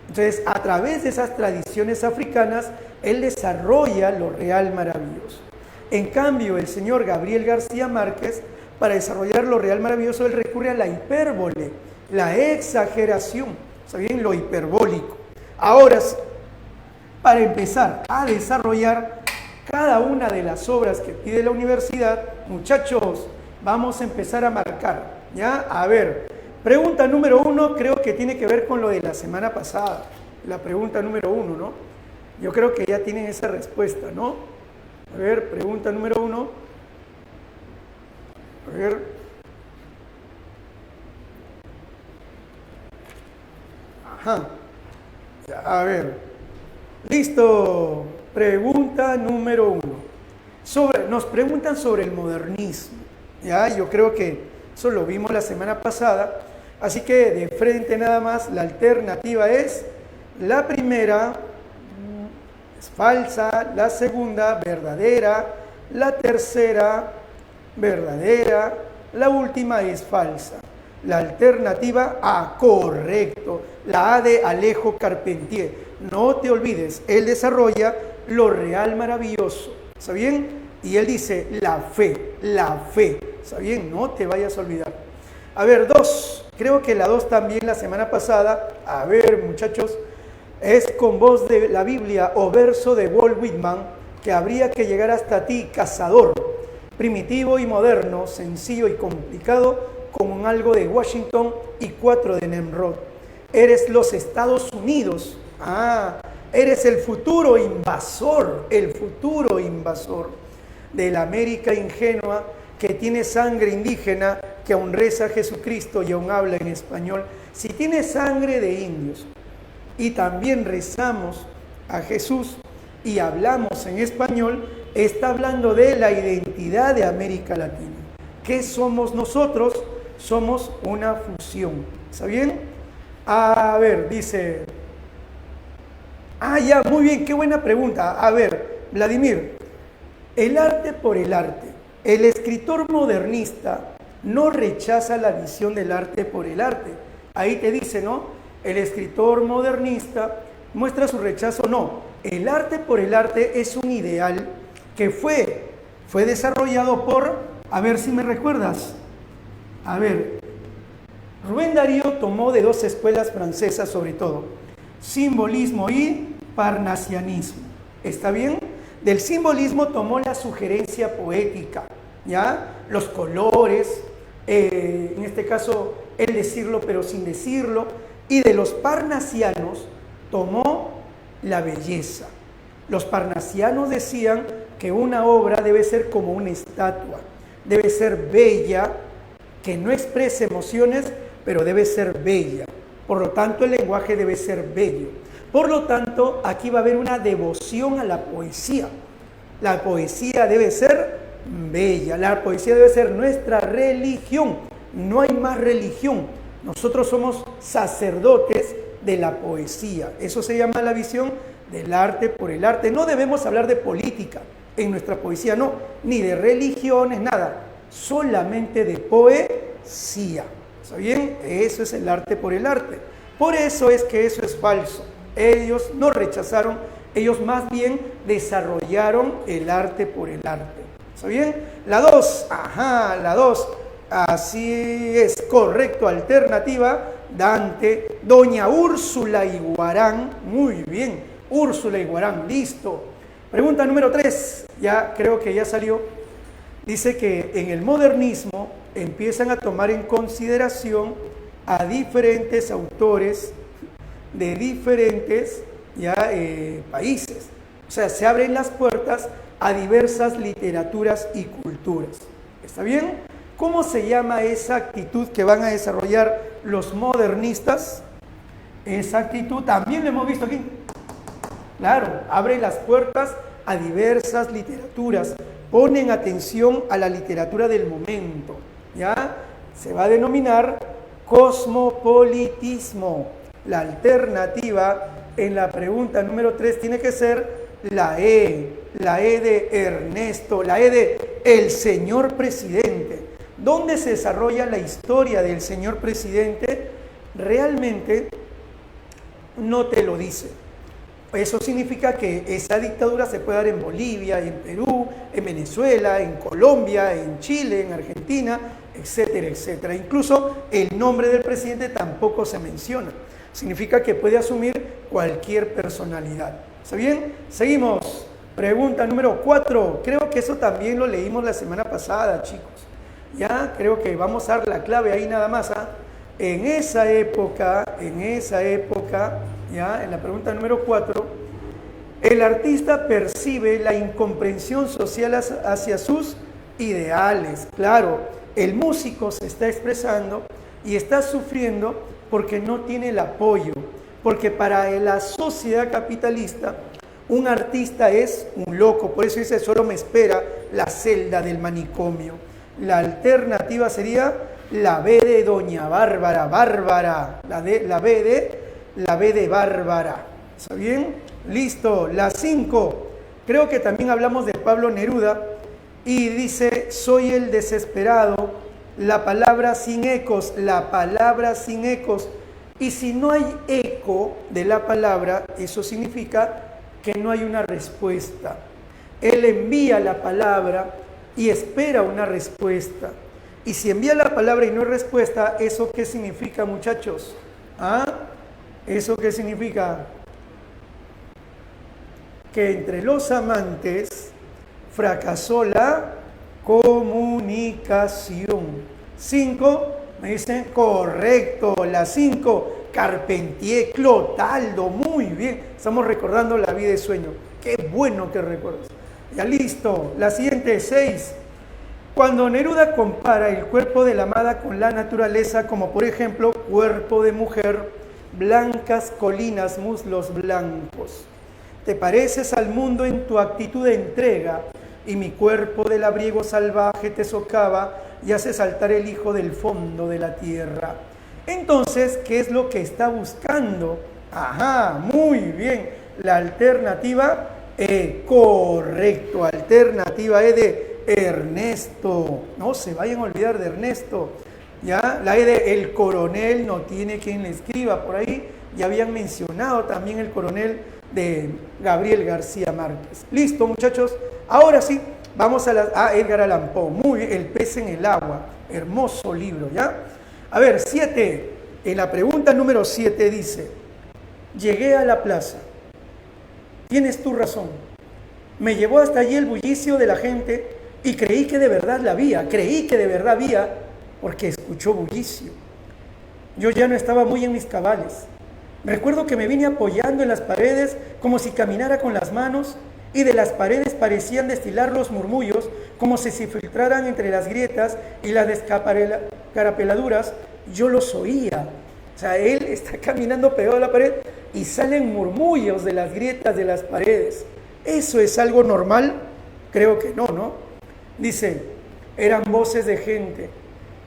Entonces, a través de esas tradiciones africanas, él desarrolla lo real maravilloso. En cambio, el señor Gabriel García Márquez, para desarrollar lo real maravilloso, él recurre a la hipérbole, la exageración, ¿saben? Lo hiperbólico. Ahora sí, para empezar a desarrollar cada una de las obras que pide la universidad, muchachos, vamos a empezar a marcar, ¿ya? A ver, pregunta número 1, creo que tiene que ver con lo de la semana pasada. La pregunta número 1, ¿no? Yo creo que ya tienen esa respuesta, ¿no? A ver, pregunta número 1. A ver. Ajá. A ver. Listo. Pregunta número 1. Nos preguntan sobre el modernismo. ¿Ya? Yo creo que eso lo vimos la semana pasada. Así que de frente nada más, la alternativa es la primera, es falsa, la segunda, verdadera, la tercera, verdadera, la última es falsa. La alternativa A, correcto. La A de Alejo Carpentier. No te olvides, él desarrolla lo real maravilloso. ¿Está bien? Y él dice la fe. ¿Está bien? No te vayas a olvidar. A ver, 2. Creo que la 2 también la semana pasada. A ver, muchachos. Es con voz de la Biblia o verso de Walt Whitman, que habría que llegar hasta ti, cazador. Primitivo y moderno, sencillo y complicado, con algo de Washington y 4 de Nimrod. Eres los Estados Unidos. Eres el futuro invasor de la América ingenua que tiene sangre indígena, que aún reza a Jesucristo y aún habla en español. Si tiene sangre de indios y también rezamos a Jesús y hablamos en español, está hablando de la identidad de América Latina. ¿Qué somos nosotros? Somos una fusión. ¿Está bien? A ver, dice... ya, muy bien, qué buena pregunta. A ver, Vladimir, el arte por el arte. El escritor modernista no rechaza la visión del arte por el arte. Ahí te dice, ¿no? El escritor modernista muestra su rechazo. No, el arte por el arte es un ideal que fue desarrollado por, a ver si me recuerdas, a ver, Rubén Darío tomó de 2 escuelas francesas sobre todo, simbolismo y parnasianismo. ¿Está bien? Del simbolismo tomó la sugerencia poética, ¿ya? Los colores, en este caso el decirlo pero sin decirlo, y de los parnasianos tomó la belleza. Los parnasianos decían que una obra debe ser como una estatua, debe ser bella, que no exprese emociones, pero debe ser bella. Por lo tanto, el lenguaje debe ser bello. Por lo tanto, aquí va a haber una devoción a la poesía. La poesía debe ser bella, la poesía debe ser nuestra religión. No hay más religión. Nosotros somos sacerdotes de la poesía. Eso se llama la visión del arte por el arte. No debemos hablar de política en nuestra poesía, no, ni de religiones, nada. Solamente de poesía. ¿Está bien? Eso es el arte por el arte. Por eso es que eso es falso. Ellos no rechazaron, ellos más bien desarrollaron el arte por el arte. ¿Está bien? La 2, la 2. Así es, correcto, alternativa, Dante, doña Úrsula Iguarán, muy bien, Úrsula Iguarán, listo. Pregunta número 3, ya creo que ya salió. Dice que en el modernismo empiezan a tomar en consideración a diferentes autores de diferentes países. O sea, se abren las puertas a diversas literaturas y culturas. ¿Está bien? ¿Cómo se llama esa actitud que van a desarrollar los modernistas? Esa actitud también lo hemos visto aquí. Claro, abre las puertas a diversas literaturas. Ponen atención a la literatura del momento. ¿Ya? Se va a denominar cosmopolitismo. La alternativa en la pregunta número 3 tiene que ser la E de Ernesto, la E de el señor presidente. ¿Dónde se desarrolla la historia del señor presidente? Realmente no te lo dice. Eso significa que esa dictadura se puede dar en Bolivia, en Perú, en Venezuela, en Colombia, en Chile, en Argentina, etcétera, etcétera. Incluso el nombre del presidente tampoco se menciona. Significa que puede asumir cualquier personalidad. ¿Está bien? Seguimos. Pregunta número 4. Creo que eso también lo leímos la semana pasada, chicos. Ya, creo que vamos a dar la clave ahí nada más. En esa época, ya, en la pregunta número 4, el artista percibe la incomprensión social hacia sus ideales. Claro, el músico se está expresando y está sufriendo porque no tiene el apoyo, porque para la sociedad capitalista Un artista es un loco, por eso dice, solo me espera la celda del manicomio. La alternativa sería la B de Doña Bárbara, Bárbara, la B de Bárbara. ¿Está bien? Listo. La 5, creo que también hablamos de Pablo Neruda y dice, soy el desesperado, la palabra sin ecos, la palabra sin ecos. Y si no hay eco de la palabra, eso significa que no hay una respuesta. Él envía la palabra y espera una respuesta. Y si envía la palabra y no hay respuesta, ¿eso qué significa, muchachos? ¿Ah? ¿Eso qué significa? Que entre los amantes fracasó la comunicación. 5, me dicen, correcto, la 5. Carpentier, Clotaldo, muy bien. Estamos recordando la vida de sueño. Qué bueno que recuerdas. Ya listo. La siguiente, 6. Cuando Neruda compara el cuerpo de la amada con la naturaleza, como por ejemplo, cuerpo de mujer, blancas colinas, muslos blancos. Te pareces al mundo en tu actitud de entrega, y mi cuerpo de labriego salvaje te socava y hace saltar el hijo del fondo de la tierra. Entonces, ¿qué es lo que está buscando? Ajá, muy bien. La alternativa E, correcto. Alternativa E de Ernesto. No se vayan a olvidar de Ernesto. Ya, la E de el coronel, no tiene quien le escriba por ahí. Ya habían mencionado también el coronel de Gabriel García Márquez. Listo, muchachos. Ahora sí, vamos a Edgar Allan Poe. Muy bien, El pez en el agua. Hermoso libro, ¿ya? A ver, 7. En la pregunta número 7 dice, llegué a la plaza. Tienes tu razón. Me llevó hasta allí el bullicio de la gente y creí que de verdad la había. Creí que de verdad había porque escuchó bullicio. Yo ya no estaba muy en mis cabales. Recuerdo que me vine apoyando en las paredes como si caminara con las manos y de las paredes parecían destilar los murmullos como si se filtraran entre las grietas y las descarapeladuras. Yo los oía. O sea, él está caminando pegado a la pared y salen murmullos de las grietas de las paredes. ¿Eso es algo normal? Creo que no, ¿no? Dice, eran voces de gente,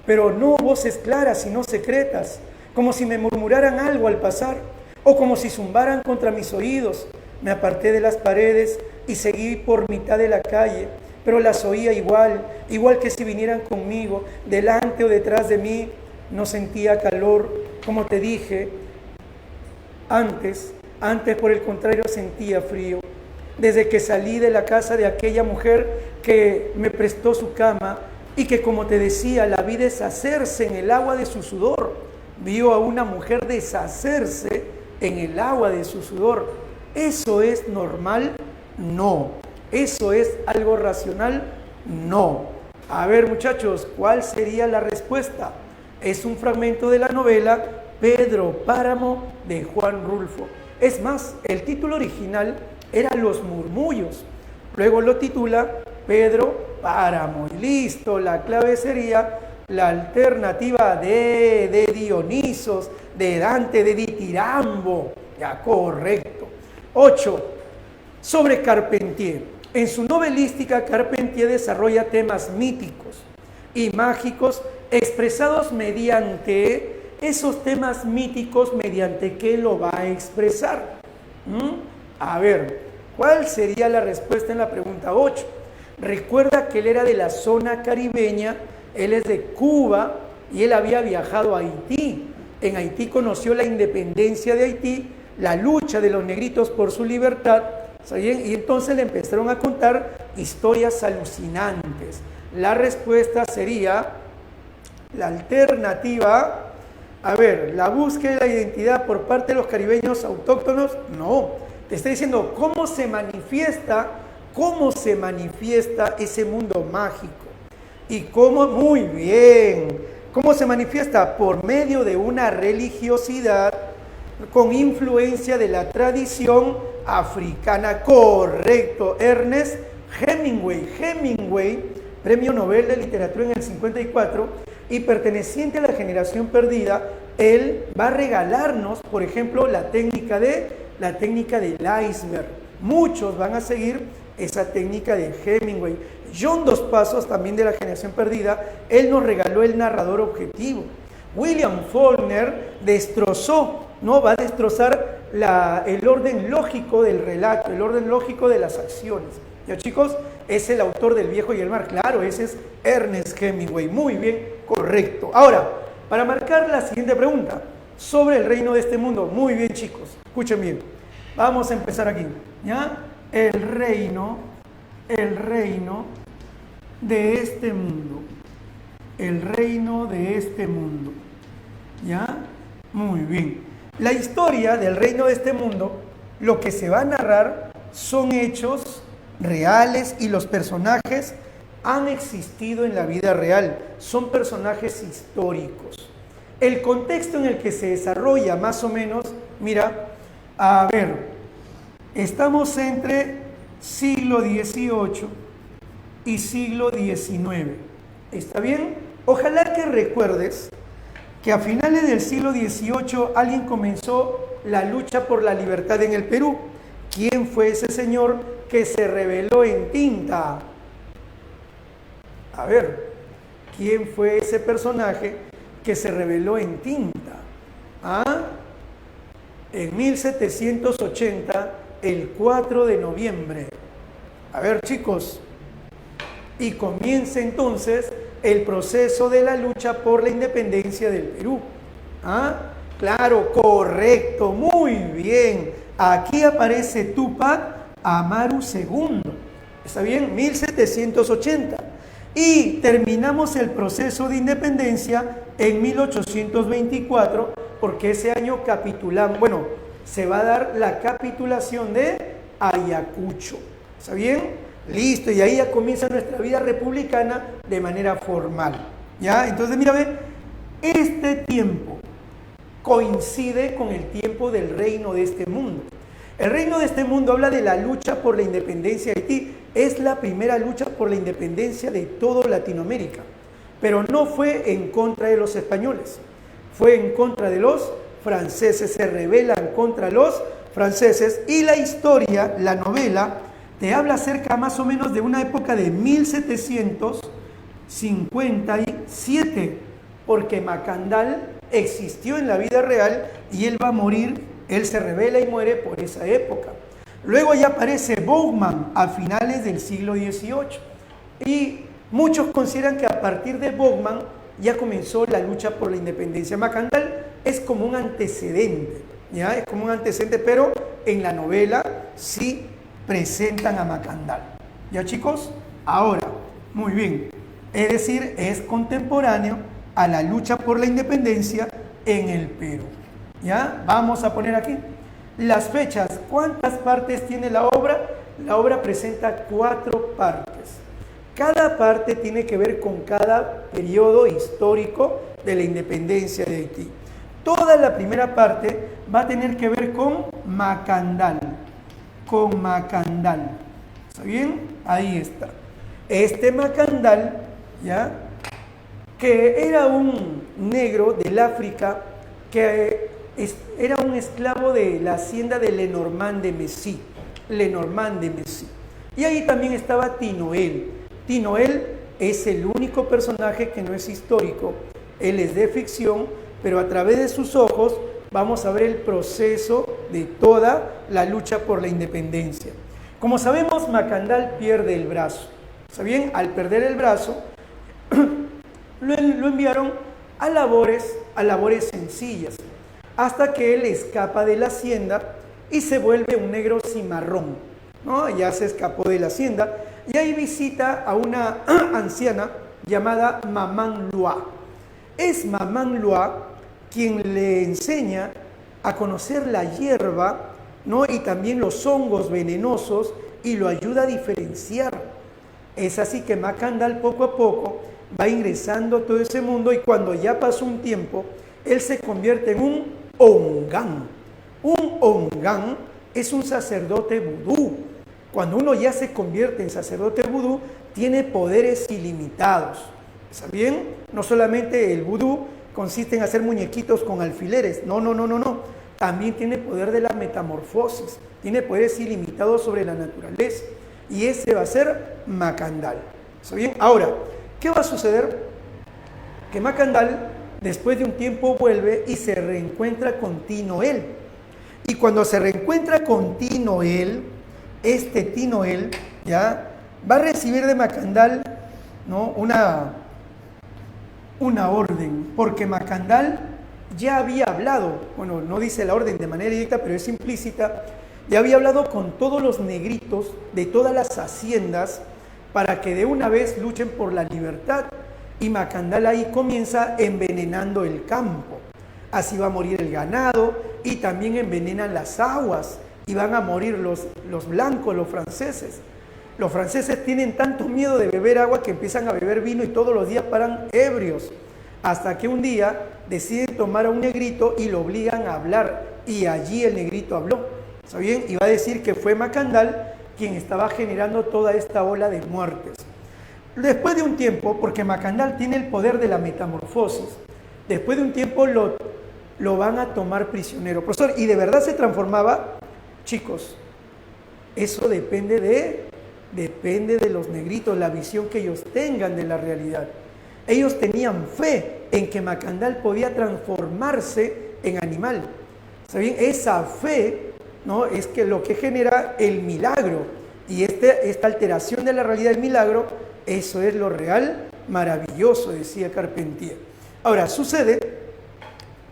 pero no voces claras, sino secretas, como si me murmuraran algo al pasar, o como si zumbaran contra mis oídos. Me aparté de las paredes y seguí por mitad de la calle, pero las oía igual que si vinieran conmigo, delante o detrás de mí. No sentía calor, como te dije antes por el contrario sentía frío. Desde que salí de la casa de aquella mujer que me prestó su cama y que, como te decía, la vi deshacerse en el agua de su sudor. Vio a una mujer deshacerse en el agua de su sudor. ¿Eso es normal? No. ¿Eso es algo racional? No. A ver, muchachos, ¿cuál sería la respuesta? Es un fragmento de la novela Pedro Páramo de Juan Rulfo. Es más, el título original era Los Murmullos. Luego lo titula Pedro Páramo. Y listo, la clave sería la alternativa de Dionisos, de Dante, de Ditirambo. Ya, correcto. 8. Sobre Carpentier. En su novelística, Carpentier desarrolla temas míticos y mágicos expresados mediante esos temas míticos, mediante qué lo va a expresar. A ver, ¿cuál sería la respuesta en la pregunta 8? Recuerda que él era de la zona caribeña, él es de Cuba y él había viajado a Haití. En Haití conoció la independencia de Haití, la lucha de los negritos por su libertad, ¿saben? Y entonces le empezaron a contar historias alucinantes. La respuesta sería la alternativa. A ver, la búsqueda de la identidad por parte de los caribeños autóctonos, no. Te está diciendo cómo se manifiesta ese mundo mágico. Y cómo, muy bien, cómo se manifiesta por medio de una religiosidad con influencia de la tradición africana. Correcto, Ernest Hemingway, Premio Nobel de Literatura en el 54, y perteneciente a la generación perdida, él va a regalarnos, por ejemplo, la técnica del iceberg. muchos van a seguir esa técnica de Hemingway. John Dos Passos, también de La Generación Perdida, él nos regaló el narrador objetivo. William Faulkner destrozó, ¿no? Va a destrozar el orden lógico del relato, el orden lógico de las acciones. ¿Ya, chicos? Es el autor del Viejo y el Mar. Claro, ese es Ernest Hemingway. Muy bien, correcto. Ahora, para marcar la siguiente pregunta sobre el reino de este mundo. Muy bien, chicos. Escuchen bien. Vamos a empezar aquí. ¿Ya? El reino de este mundo. El reino de este mundo. ¿Ya? Muy bien. La historia del reino de este mundo, lo que se va a narrar son hechos reales y los personajes han existido en la vida real. Son personajes históricos. El contexto en el que se desarrolla más o menos, mira, a ver, estamos entre siglo XVIII y siglo XIX. ¿Está bien? Ojalá que recuerdes que a finales del siglo XVIII alguien comenzó la lucha por la libertad en el Perú. ¿Quién fue ese señor que se rebeló en tinta? A ver, ¿quién fue ese personaje que se rebeló en tinta? ¿Ah? En 1780, el 4 de noviembre. A ver, chicos, y comienza entonces el proceso de la lucha por la independencia del Perú. ¿Ah? Claro, correcto, muy bien. Aquí aparece Túpac Amaru II. ¿Está bien? 1780. Y terminamos el proceso de independencia en 1824, porque ese año capitulamos, bueno, se va a dar la capitulación de Ayacucho. ¿Está bien? Listo, y ahí ya comienza nuestra vida republicana de manera formal. ¿Ya? Entonces, mira, ve, este tiempo coincide con el tiempo del reino de este mundo. El reino de este mundo habla de la lucha por la independencia de Haití. Es la primera lucha por la independencia de toda Latinoamérica. Pero no fue en contra de los españoles, fue en contra de los franceses. Se rebelan contra los franceses y la historia, la novela, te habla acerca más o menos de una época de 1757, porque Macandal existió en la vida real y él va a morir, él se rebela y muere por esa época. Luego ya aparece Bowman a finales del siglo XVIII y muchos consideran que a partir de Bowman ya comenzó la lucha por la independencia. Macandal es como un antecedente, ¿ya? Es como un antecedente, pero en la novela sí presentan a Macandal. ¿Ya, chicos? Ahora, muy bien. Es decir, es contemporáneo a la lucha por la independencia en el Perú. ¿Ya? Vamos a poner aquí las fechas. ¿Cuántas partes tiene la obra? La obra presenta 4 partes. Cada parte tiene que ver con cada periodo histórico de la independencia de Haití. Toda la primera parte va a tener que ver con Macandal. Con Macandal. ¿Está bien? Ahí está. Este Macandal, ¿ya? Que era un negro del África, que era un esclavo de la hacienda de Lenormand de Messy. Lenormand de Messy. Y ahí también estaba Tinoel. Tinoel es el único personaje que no es histórico. Él es de ficción, pero a través de sus ojos vamos a ver el proceso de toda la lucha por la independencia. Como sabemos, Macandal pierde el brazo. ¿Está bien? Al perder el brazo, lo enviaron a labores sencillas, hasta que él escapa de la hacienda y se vuelve un negro cimarrón, ¿no? Ya se escapó de la hacienda y ahí visita a una anciana llamada Maman Loa. Es Maman Loa quien le enseña a conocer la hierba, ¿no? Y también los hongos venenosos y lo ayuda a diferenciar. Es así que Macandal poco a poco va ingresando a todo ese mundo y cuando ya pasó un tiempo, él se convierte en un ongán. Un ongán es un sacerdote vudú. Cuando uno ya se convierte en sacerdote vudú, tiene poderes ilimitados. ¿Está bien? No solamente el vudú consiste en hacer muñequitos con alfileres. No. también tiene poder de la metamorfosis, tiene poderes ilimitados sobre la naturaleza. Y ese va a ser Macandal. ¿Está bien? Ahora, ¿qué va a suceder? Que Macandal, después de un tiempo, vuelve y se reencuentra con Tinoel. Y cuando se reencuentra con Tinoel, este Tinoel, ¿ya?, va a recibir de Macandal, ¿no?, una orden, porque Macandal ya había hablado, bueno, no dice la orden de manera directa, pero es implícita, ya había hablado con todos los negritos de todas las haciendas para que de una vez luchen por la libertad. Y Macandal ahí comienza envenenando el campo. Así va a morir el ganado y también envenenan las aguas y van a morir los blancos, los franceses. Los franceses tienen tanto miedo de beber agua que empiezan a beber vino y todos los días paran ebrios. Hasta que un día deciden tomar a un negrito y lo obligan a hablar. Y allí el negrito habló. ¿Está bien? Y va a decir que fue Macandal quien estaba generando toda esta ola de muertes. Después de un tiempo, porque Macandal tiene el poder de la metamorfosis, después de un tiempo lo van a tomar prisionero. Profesor, ¿y de verdad se transformaba? Chicos, eso depende de los negritos, la visión que ellos tengan de la realidad. Ellos tenían fe en que Macandal podía transformarse en animal. ¿Está bien? Esa fe, ¿no?, es que lo que genera el milagro. Y esta alteración de la realidad del milagro, eso es lo real, maravilloso, decía Carpentier. Ahora, sucede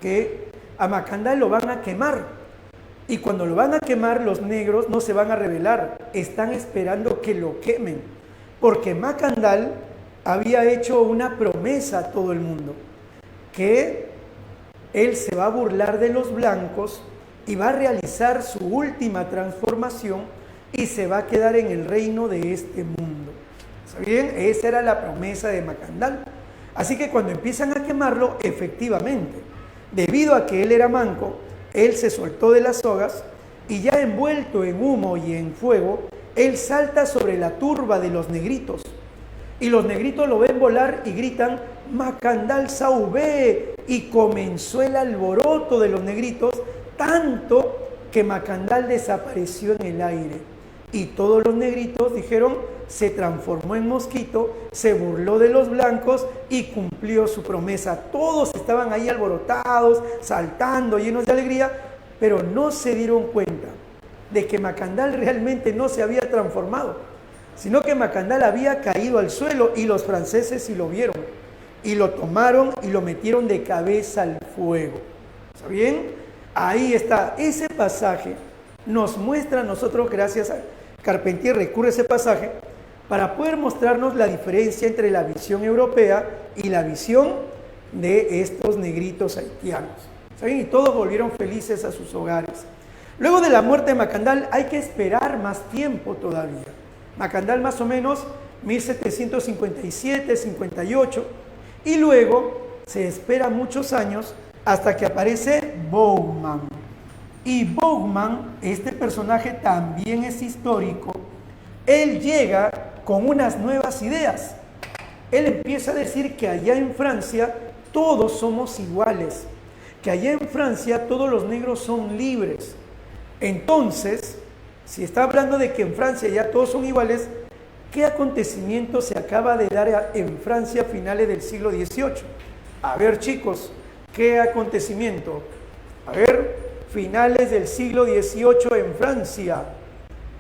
que a Macandal lo van a quemar. Y cuando lo van a quemar, los negros no se van a rebelar, están esperando que lo quemen. Porque Macandal había hecho una promesa a todo el mundo, que él se va a burlar de los blancos y va a realizar su última transformación y se va a quedar en el reino de este mundo. ¿Está bien? Esa era la promesa de Macandal. Así que cuando empiezan a quemarlo, efectivamente, debido a que él era manco, él se soltó de las sogas y ya envuelto en humo y en fuego, él salta sobre la turba de los negritos. Y los negritos lo ven volar y gritan, Macandal Sauvé. Y comenzó el alboroto de los negritos, tanto que Macandal desapareció en el aire. Y todos los negritos dijeron, se transformó en mosquito, se burló de los blancos y cumplió su promesa. Todos estaban ahí alborotados, saltando, llenos de alegría, pero no se dieron cuenta de que Macandal realmente no se había transformado, sino que Macandal había caído al suelo y los franceses sí lo vieron y lo tomaron y lo metieron de cabeza al fuego. ¿Está bien? Ahí está. Ese pasaje nos muestra a nosotros, gracias a Carpentier recurre a ese pasaje para poder mostrarnos la diferencia entre la visión europea y la visión de estos negritos haitianos. ¿Está bien? Y todos volvieron felices a sus hogares. Luego de la muerte de Macandal hay que esperar más tiempo todavía. Macandal más o menos 1757, 58, y luego se espera muchos años hasta que aparece Bowman. Y Bowman, este personaje también es histórico, él llega con unas nuevas ideas. Él empieza a decir que allá en Francia todos somos iguales, que allá en Francia todos los negros son libres. Entonces, si está hablando de que en Francia ya todos son iguales, ¿qué acontecimiento se acaba de dar en Francia a finales del siglo XVIII? A ver, chicos, ¿qué acontecimiento? A ver, finales del siglo XVIII en Francia.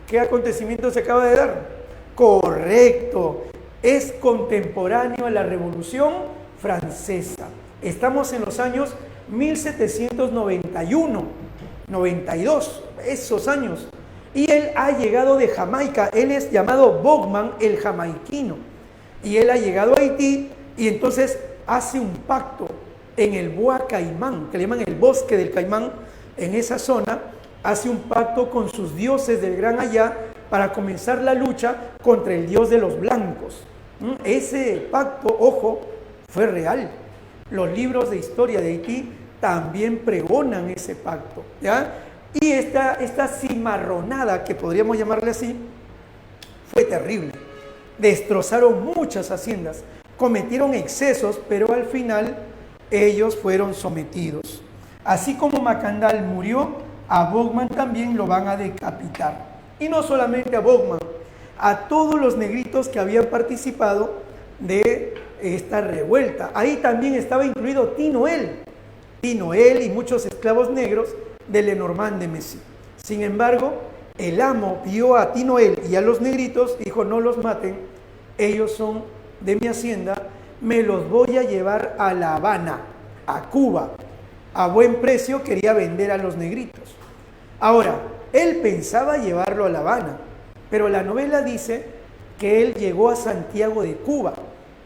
¿Qué acontecimiento se acaba de dar? Correcto, es contemporáneo a la Revolución Francesa. Estamos en los años 1791, 92, esos años. Y él ha llegado de Jamaica, él es llamado Bowman el jamaiquino. Y él ha llegado a Haití y entonces hace un pacto en el Bois Caimán, que le llaman el bosque del Caimán, en esa zona, hace un pacto con sus dioses del Gran Allá para comenzar la lucha contra el dios de los blancos. Ese pacto, ojo, fue real. Los libros de historia de Haití también pregonan ese pacto, ¿ya? Y esta cimarronada, que podríamos llamarle así, fue terrible. Destrozaron muchas haciendas, cometieron excesos, pero al final ellos fueron sometidos. Así como Macandal murió, a Bogman también lo van a decapitar. Y no solamente a Bogman, a todos los negritos que habían participado de esta revuelta. Ahí también estaba incluido Tinoel y muchos esclavos negros de Lenormand de Messi. Sin embargo, el amo vio a Tinoel y a los negritos, dijo: no los maten, ellos son de mi hacienda, me los voy a llevar a La Habana, a Cuba. A buen precio quería vender a los negritos. Ahora, él pensaba llevarlo a La Habana, pero la novela dice que él llegó a Santiago de Cuba.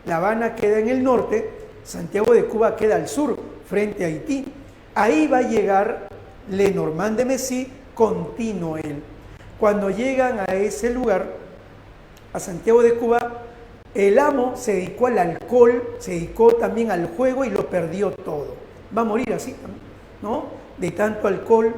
La Habana queda en el norte, Santiago de Cuba queda al sur, frente a Haití. Ahí va a llegar Lenormand de Messi con Tinoel. Cuando llegan a ese lugar, a Santiago de Cuba, el amo se dedicó al alcohol, se dedicó también al juego y lo perdió todo. Va a morir así, ¿no? De tanto alcohol,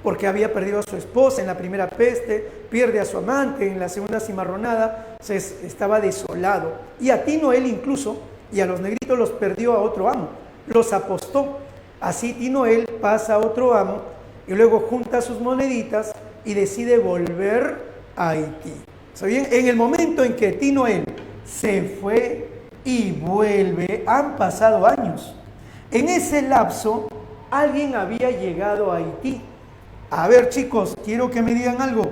porque había perdido a su esposa en la primera peste, pierde a su amante en la segunda cimarronada, estaba desolado. Y a Tinoel incluso, y a los negritos los perdió a otro amo, los apostó. Así Tinoel pasa a otro amo y luego junta sus moneditas y decide volver a Haití. ¿Está bien? En el momento en que Tinoel se fue y vuelve, han pasado años. En ese lapso, alguien había llegado a Haití. A ver, chicos, quiero que me digan algo.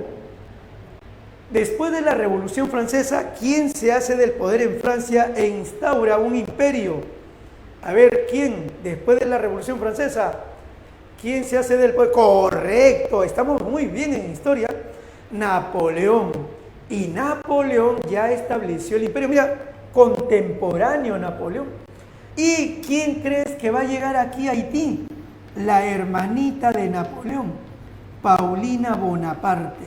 Después de la Revolución Francesa, ¿quién se hace del poder en Francia e instaura un imperio? A ver, ¿quién? Después de la Revolución Francesa, ¿quién se hace del poder? Correcto, estamos muy bien en historia. Napoleón. Y Napoleón ya estableció el imperio. Mira, contemporáneo Napoleón. ¿Y quién crees que va a llegar aquí a Haití? La hermanita de Napoleón, Paulina Bonaparte.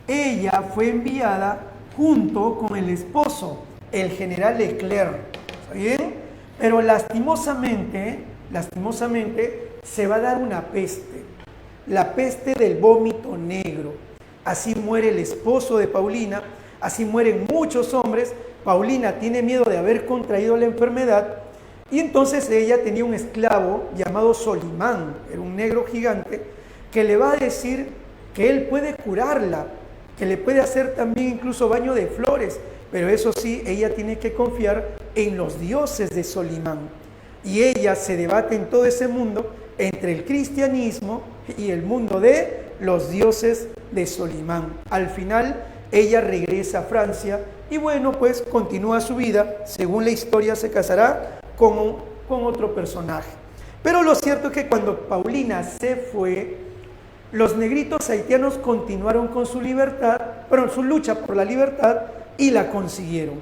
Ella fue enviada junto con el esposo, el general Leclerc. ¿Está bien? Pero lastimosamente, se va a dar una peste. La peste del vómito negro. Así muere el esposo de Paulina, así mueren muchos hombres. Paulina tiene miedo de haber contraído la enfermedad. Y entonces ella tenía un esclavo llamado Solimán, era un negro gigante, que le va a decir que él puede curarla, que le puede hacer también incluso baño de flores, pero eso sí, ella tiene que confiar en los dioses de Solimán. Y ella se debate en todo ese mundo entre el cristianismo y el mundo de los dioses de Solimán. Al final, ella regresa a Francia y bueno, pues continúa su vida. Según la historia, se casará con otro personaje. Pero lo cierto es que cuando Paulina se fue, los negritos haitianos continuaron con su libertad, su lucha por la libertad, y la consiguieron.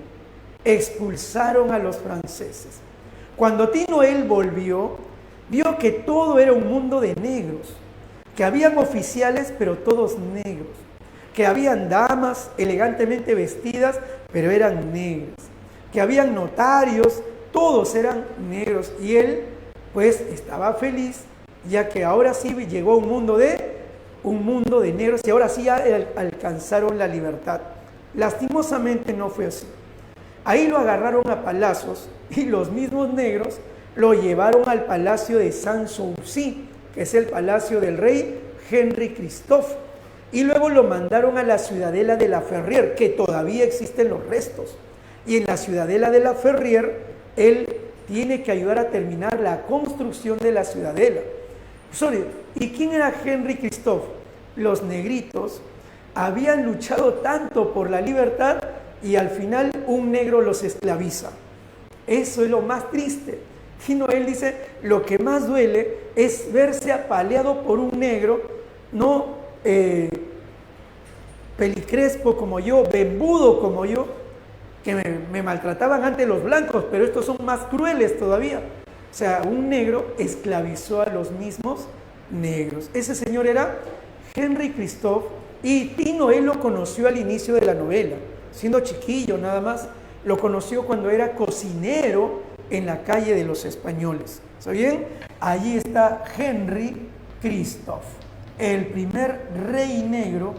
Expulsaron a los franceses. Cuando Tinoel volvió, vio que todo era un mundo de negros, que habían oficiales, pero todos negros, que habían damas elegantemente vestidas, pero eran negras, que habían notarios, todos eran negros, y él pues estaba feliz, ya que ahora sí llegó a un mundo de negros, y ahora sí ya alcanzaron la libertad. Lastimosamente no fue así. Ahí lo agarraron a palazos y los mismos negros lo llevaron al palacio de Sanssouci, que es el palacio del rey Henry Christophe, y luego lo mandaron a la ciudadela de La Ferrière, que todavía existen los restos. Y en la ciudadela de La Ferrière, él tiene que ayudar a terminar la construcción de la ciudadela. ¿Y quién era Henry Christophe? Los negritos habían luchado tanto por la libertad y al final un negro los esclaviza. Eso es lo más triste. Él dice, lo que más duele es verse apaleado por un negro, no pelicrespo como yo, bembudo como yo, que me maltrataban antes los blancos, pero estos son más crueles todavía. O sea, un negro esclavizó a los mismos negros. Ese señor era Henry Christophe, y Tinoel lo conoció al inicio de la novela, siendo chiquillo nada más. Lo conoció cuando era cocinero en la calle de los españoles. ¿Está bien? Allí está Henry Christophe, el primer rey negro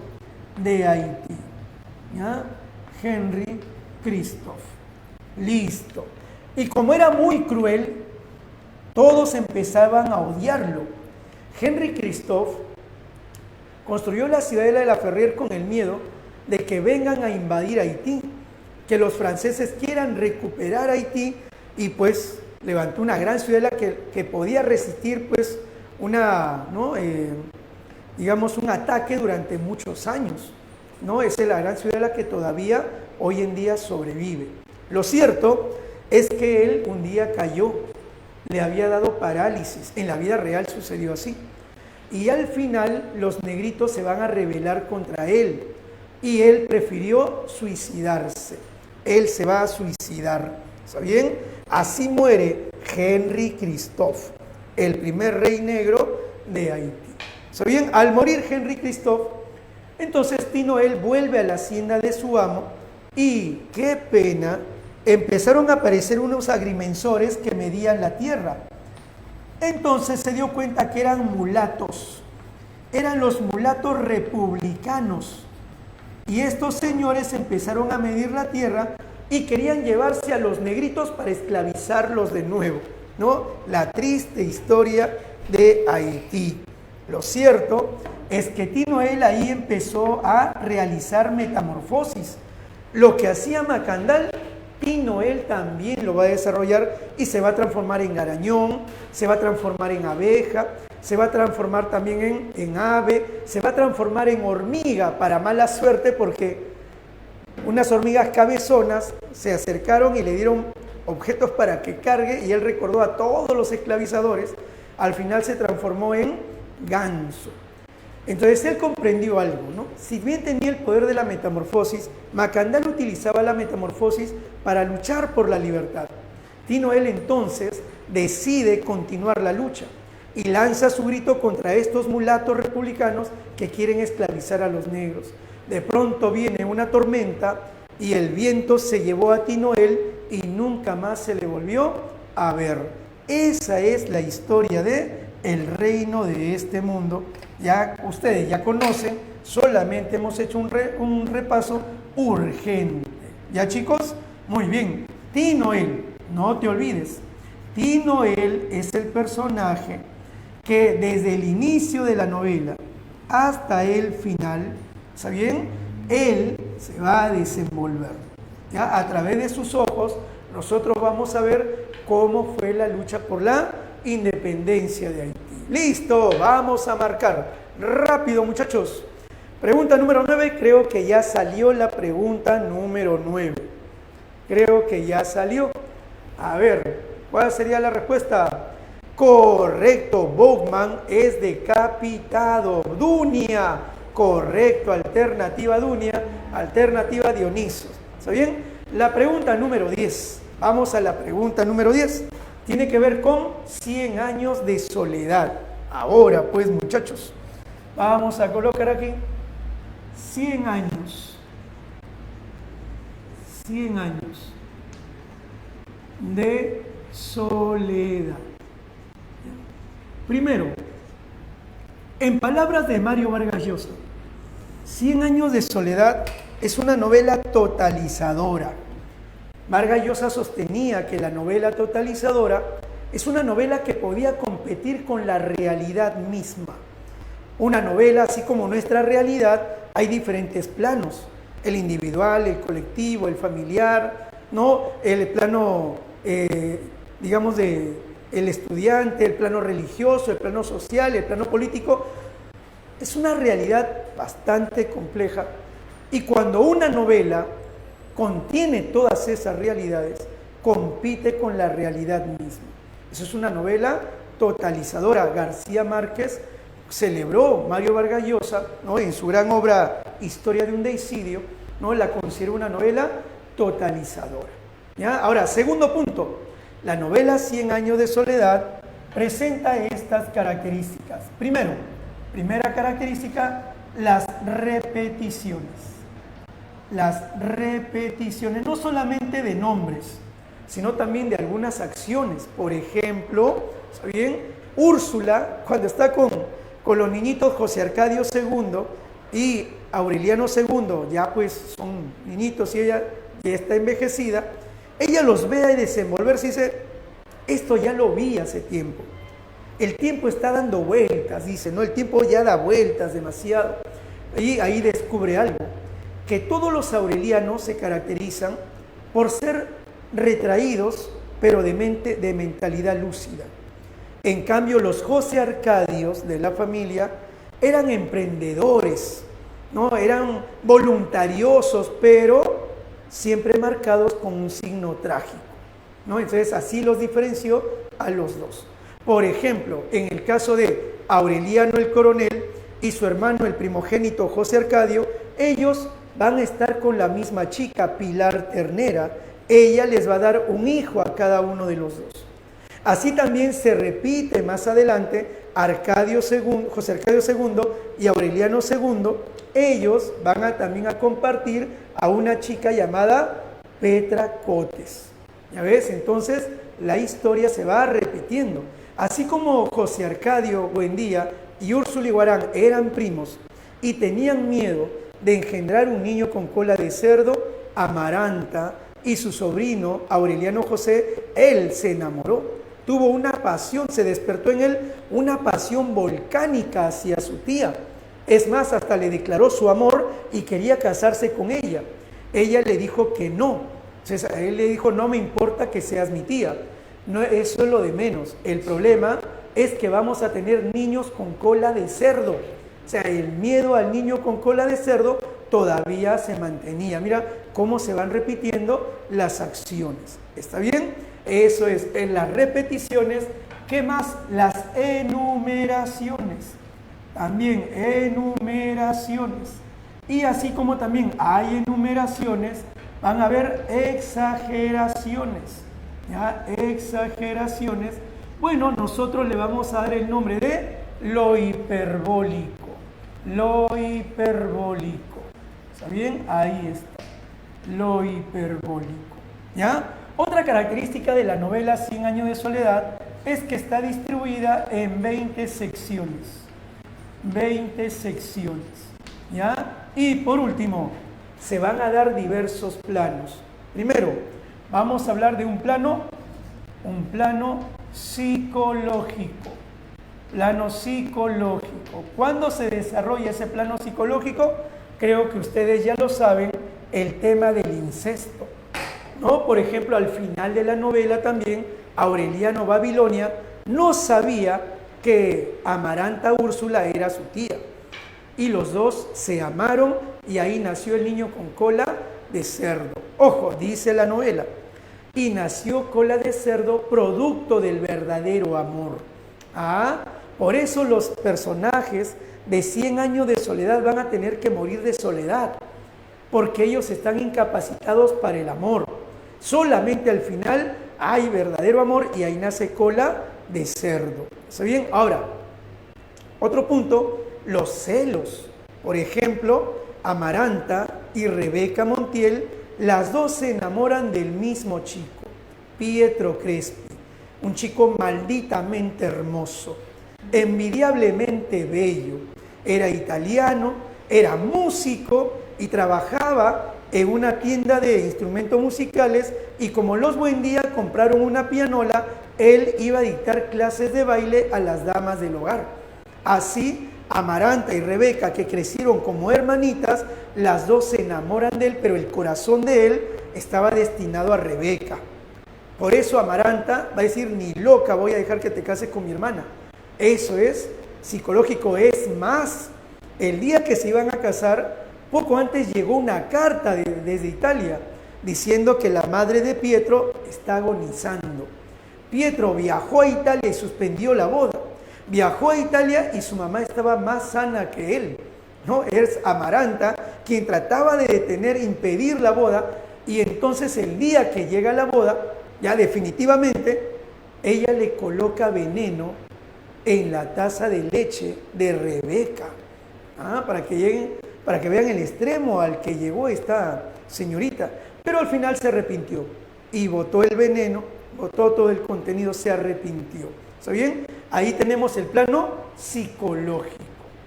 de Haití. ¿Ya? Henry Christophe. Listo. Y como era muy cruel, todos empezaban a odiarlo. Henry Christophe construyó la ciudadela de La Ferrière con el miedo de que vengan a invadir Haití, que los franceses quieran recuperar Haití, y pues levantó una gran ciudadela que podía resistir pues digamos un ataque durante muchos años, ¿no? Esa es la gran ciudadela que todavía hoy en día sobrevive. Lo cierto es que él un día cayó, le había dado parálisis, en la vida real sucedió así, y al final los negritos se van a rebelar contra él, y él prefirió suicidarse. Él se va a suicidar, ¿está bien? Así muere Henry Christophe, el primer rey negro de Haití. ¿Está bien? Al morir Henry Christophe, entonces Tinoel vuelve a la hacienda de su amo y, qué pena, empezaron a aparecer unos agrimensores que medían la tierra. Entonces se dio cuenta que eran mulatos, eran los mulatos republicanos. Y estos señores empezaron a medir la tierra y querían llevarse a los negritos para esclavizarlos de nuevo, ¿no? La triste historia de Haití. Lo cierto es que Tinoel ahí empezó a realizar metamorfosis. Lo que hacía Macandal, Tinoel también lo va a desarrollar y se va a transformar en arañón, se va a transformar en abeja, se va a transformar también en ave, se va a transformar en hormiga, para mala suerte, porque unas hormigas cabezonas se acercaron y le dieron objetos para que cargue, y él recordó a todos los esclavizadores. Al final se transformó en ganso. Entonces él comprendió algo, ¿no? Si bien tenía el poder de la metamorfosis, Macandal utilizaba la metamorfosis para luchar por la libertad. Tinoel entonces decide continuar la lucha y lanza su grito contra estos mulatos republicanos que quieren esclavizar a los negros. De pronto viene una tormenta y el viento se llevó a Tinoel y nunca más se le volvió a ver. Esa es la historia de el reino de este mundo. Ya ustedes ya conocen, solamente hemos hecho un repaso urgente. ¿Ya, chicos? Muy bien. Tinoel, no te olvides, Tinoel es el personaje que desde el inicio de la novela hasta el final, ¿está bien? Él se va a desenvolver. ¿Ya? A través de sus ojos nosotros vamos a ver cómo fue la lucha por la independencia de Haití. Listo, vamos a marcar. Rápido, muchachos. Pregunta número 9, creo que ya salió la pregunta número 9. Creo que ya salió. A ver, ¿cuál sería la respuesta? Correcto, Bowman es decapitado. Dunia, correcto, alternativa Dunia, alternativa Dionisos. ¿Está bien? La pregunta número 10. Vamos a la pregunta número 10. Tiene que ver con 100 años de soledad. Ahora, pues, muchachos, vamos a colocar aquí 100 años. 100 años de soledad. Primero, en palabras de Mario Vargas Llosa, 100 años de soledad es una novela totalizadora. Vargas Llosa sostenía que la novela totalizadora es una novela que podía competir con la realidad misma. Una novela, así como nuestra realidad, hay diferentes planos: el individual, el colectivo, el familiar, ¿no? El plano, digamos, de el estudiante, el plano religioso, el plano social, el plano político. Es una realidad bastante compleja, y cuando una novela contiene todas esas realidades, compite con la realidad misma. Eso es una novela totalizadora. García Márquez celebró Mario Vargas Llosa, ¿no? En su gran obra Historia de un deicidio, ¿no? La considera una novela totalizadora. ¿Ya? Ahora, segundo punto, la novela 100 años de soledad presenta estas características. Primero, primera característica, las repeticiones. Las repeticiones, no solamente de nombres, sino también de algunas acciones. Por ejemplo, ¿está bien? Úrsula, cuando está con los niñitos José Arcadio II y Aureliano II, ya pues son niñitos y ella ya está envejecida, ella los ve a desenvolverse y dice: esto ya lo vi hace tiempo. el tiempo está dando vueltas, dice, ¿no? El tiempo ya da vueltas demasiado. Y ahí descubre algo, que todos los aurelianos se caracterizan por ser retraídos, pero de mentalidad lúcida. En cambio, los José Arcadios de la familia eran emprendedores, ¿no? Eran voluntariosos, pero siempre marcados con un signo trágico, ¿no? Entonces, así los diferenció a los dos. Por ejemplo, en el caso de Aureliano el coronel y su hermano el primogénito José Arcadio, ellos van a estar con la misma chica, Pilar Ternera. Ella les va a dar un hijo a cada uno de los dos. Así también se repite más adelante, José Arcadio II y Aureliano II, ellos van también a compartir a una chica llamada Petra Cotes. ¿Ya ves? Entonces la historia se va repitiendo. Así como José Arcadio Buendía y Úrsula Iguarán eran primos y tenían miedo de engendrar un niño con cola de cerdo, Amaranta y su sobrino Aureliano José, él se enamoró, tuvo una pasión, se despertó en él una pasión volcánica hacia su tía. Es más, hasta le declaró su amor y quería casarse con ella. Ella le dijo que no. Entonces, él le dijo, no me importa que seas mi tía. No, eso es lo de menos. El problema es que vamos a tener niños con cola de cerdo. O sea, el miedo al niño con cola de cerdo todavía se mantenía. Mira cómo se van repitiendo las acciones. ¿Está bien? Eso es, en las repeticiones. ¿Qué más? Las enumeraciones. También enumeraciones. Y así como también hay enumeraciones, van a haber exageraciones. ¿Ya? Exageraciones. Bueno, nosotros le vamos a dar el nombre de lo hiperbólico. Lo hiperbólico. ¿Está bien? Ahí está. Lo hiperbólico. ¿Ya? Otra característica de la novela 100 años de soledad es que está distribuida en 20 secciones. 20 secciones. ¿Ya? Y por último, se van a dar diversos planos. Primero, vamos a hablar de un plano psicológico. Plano psicológico. ¿Cuándo se desarrolla ese plano psicológico? Creo que ustedes ya lo saben, el tema del incesto, ¿no? Por ejemplo, al final de la novela también, Aureliano Babilonia no sabía que Amaranta Úrsula era su tía. Y los dos se amaron y ahí nació el niño con cola de cerdo. Ojo, dice la novela, y nació cola de cerdo producto del verdadero amor. Por eso los personajes de 100 años de soledad van a tener que morir de soledad, porque ellos están incapacitados para el amor. Solamente al final hay verdadero amor y ahí nace cola de cerdo. ¿Está bien? Ahora, otro punto, los celos. Por ejemplo, Amaranta y Rebeca Montiel, las dos se enamoran del mismo chico, Pietro Crespi, un chico malditamente hermoso, envidiablemente bello. Era italiano, era músico y trabajaba en una tienda de instrumentos musicales, y como los Buendía compraron una pianola, él iba a dictar clases de baile a las damas del hogar. Así, Amaranta y Rebeca, que crecieron como hermanitas, las dos se enamoran de él, pero el corazón de él estaba destinado a Rebeca. Por eso Amaranta va a decir, ni loca voy a dejar que te cases con mi hermana. Eso es psicológico. Es más, el día que se iban a casar, poco antes llegó una carta desde Italia diciendo que la madre de Pietro está agonizando. Pietro viajó a Italia y suspendió la boda. Viajó a Italia y su mamá estaba más sana que él, ¿no? Es Amaranta quien trataba de detener, impedir la boda, y entonces el día que llega la boda, ya definitivamente, ella le coloca veneno en la taza de leche de Rebeca, para que vean el extremo al que llegó esta señorita. Pero al final se arrepintió y botó el veneno, botó todo el contenido, se arrepintió. ¿Está bien? Ahí tenemos el plano psicológico.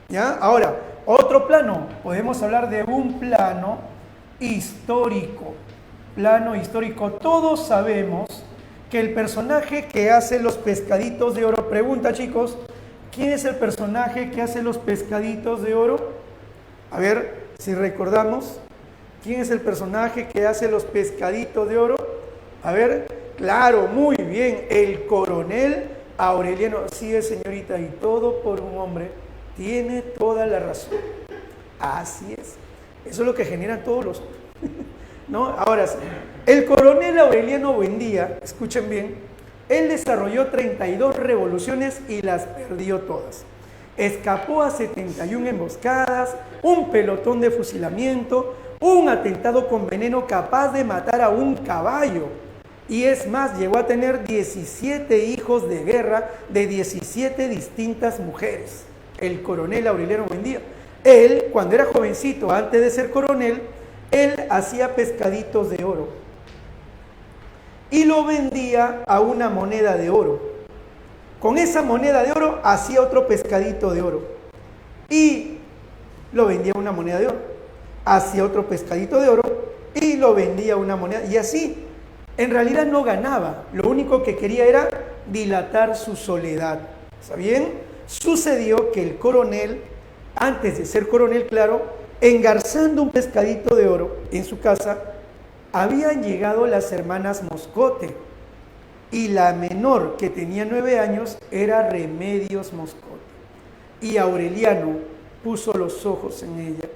¿Ya? Ahora, otro plano, podemos hablar de un plano histórico. Plano histórico. Todos sabemos que el personaje que hace los pescaditos de oro, pregunta chicos, ¿quién es el personaje que hace los pescaditos de oro? A ver si recordamos, ¿quién es el personaje que hace los pescaditos de oro? A ver, claro, muy bien, el coronel Aureliano. Sí, señorita, y todo por un hombre, tiene toda la razón. Así es, eso es lo que generan todos los... ¿No? Ahora sí, el coronel Aureliano Buendía, escuchen bien, él desarrolló 32 revoluciones y las perdió todas. Escapó a 71 emboscadas, un pelotón de fusilamiento, un atentado con veneno capaz de matar a un caballo. Y es más, llegó a tener 17 hijos de guerra de 17 distintas mujeres. El coronel Aureliano Buendía. Él, cuando era jovencito, antes de ser coronel, él hacía pescaditos de oro y lo vendía a una moneda de oro. Con esa moneda de oro hacía otro pescadito de oro y lo vendía a una moneda de oro. Hacía otro pescadito de oro y lo vendía a una moneda. Y así, en realidad no ganaba. Lo único que quería era dilatar su soledad. ¿Está bien? Sucedió que el coronel, antes de ser coronel, claro, engarzando un pescadito de oro en su casa, habían llegado las hermanas Moscote y la menor, que tenía 9 años, era Remedios Moscote. Y Aureliano puso los ojos en ella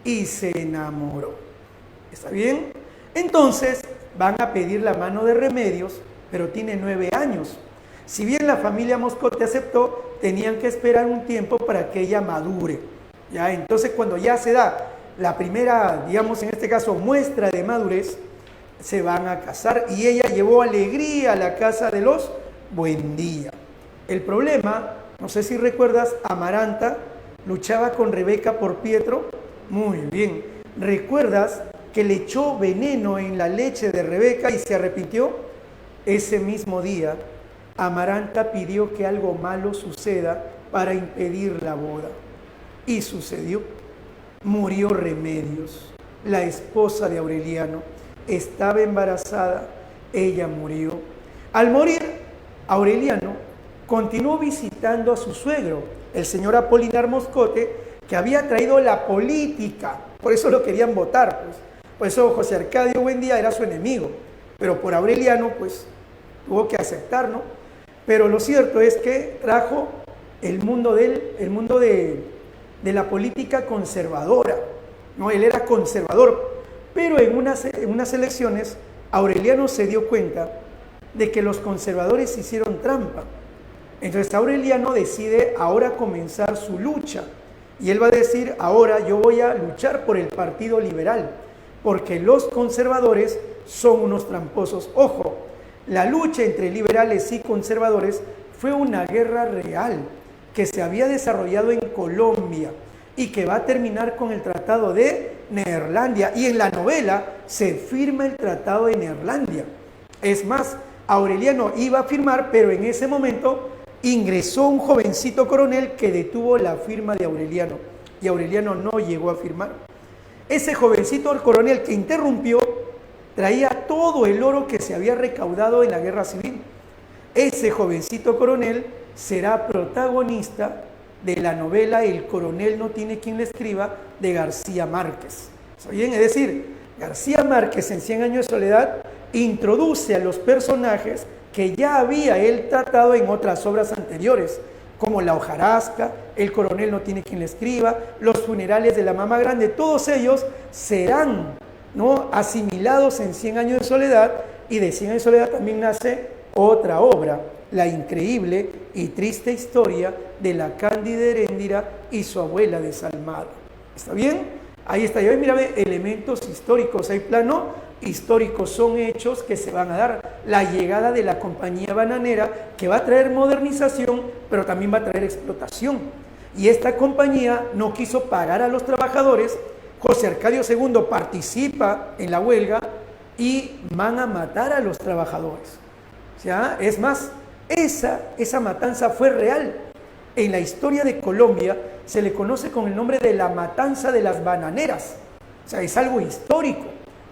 y se enamoró. ¿Está bien? Entonces van a pedir la mano de Remedios, pero tiene 9 años. Si bien la familia Moscote aceptó, tenían que esperar un tiempo para que ella madure. ¿Ya? Entonces, cuando ya se da la primera, digamos en este caso, muestra de madurez, se van a casar y ella llevó alegría a la casa de los Buendía. El problema, no sé si recuerdas, Amaranta luchaba con Rebeca por Pietro. Muy bien. ¿Recuerdas que le echó veneno en la leche de Rebeca y se arrepintió? Ese mismo día, Amaranta pidió que algo malo suceda para impedir la boda. Y sucedió. Murió Remedios, la esposa de Aureliano. Estaba embarazada, ella murió. Al morir, Aureliano continuó visitando a su suegro, el señor Apolinar Moscote, que había traído la política. Por eso lo querían votar, pues. Por eso José Arcadio Buendía era su enemigo. Pero por Aureliano, pues, tuvo que aceptar, ¿no? Pero lo cierto es que trajo el mundo de la política conservadora, ¿no? Él era conservador, pero en unas elecciones Aureliano se dio cuenta de que los conservadores hicieron trampa. Entonces Aureliano decide ahora comenzar su lucha y él va a decir: ahora yo voy a luchar por el Partido Liberal, porque los conservadores son unos tramposos. Ojo, la lucha entre liberales y conservadores fue una guerra real que se había desarrollado en Colombia y que va a terminar con el Tratado de Neerlandia. Y en la novela se firma el Tratado de Neerlandia. Es más, Aureliano iba a firmar, pero en ese momento ingresó un jovencito coronel que detuvo la firma de Aureliano. Y Aureliano no llegó a firmar. Ese jovencito coronel que interrumpió traía todo el oro que se había recaudado en la guerra civil. Ese jovencito coronel será protagonista de la novela El coronel no tiene quien le escriba, de García Márquez. ¿Está bien? Es decir, García Márquez en 100 años de soledad introduce a los personajes que ya había él tratado en otras obras anteriores, como La hojarasca, El coronel no tiene quien le escriba, Los funerales de la mamá grande. Todos ellos serán, ¿no?, asimilados en 100 años de soledad, y de 100 años de soledad también nace otra obra, la increíble y triste historia de la Cándida Heréndira y su abuela desalmada. ¿Está bien? Ahí está. Y mira, ve, elementos históricos, hay plano históricos, son hechos que se van a dar. La llegada de la compañía bananera, que va a traer modernización, pero también va a traer explotación. Y esta compañía no quiso pagar a los trabajadores. José Arcadio II participa en la huelga y van a matar a los trabajadores. ¿Ya? Es más, esa matanza fue real. En la historia de Colombia se le conoce con el nombre de la matanza de las bananeras. O sea, es algo histórico.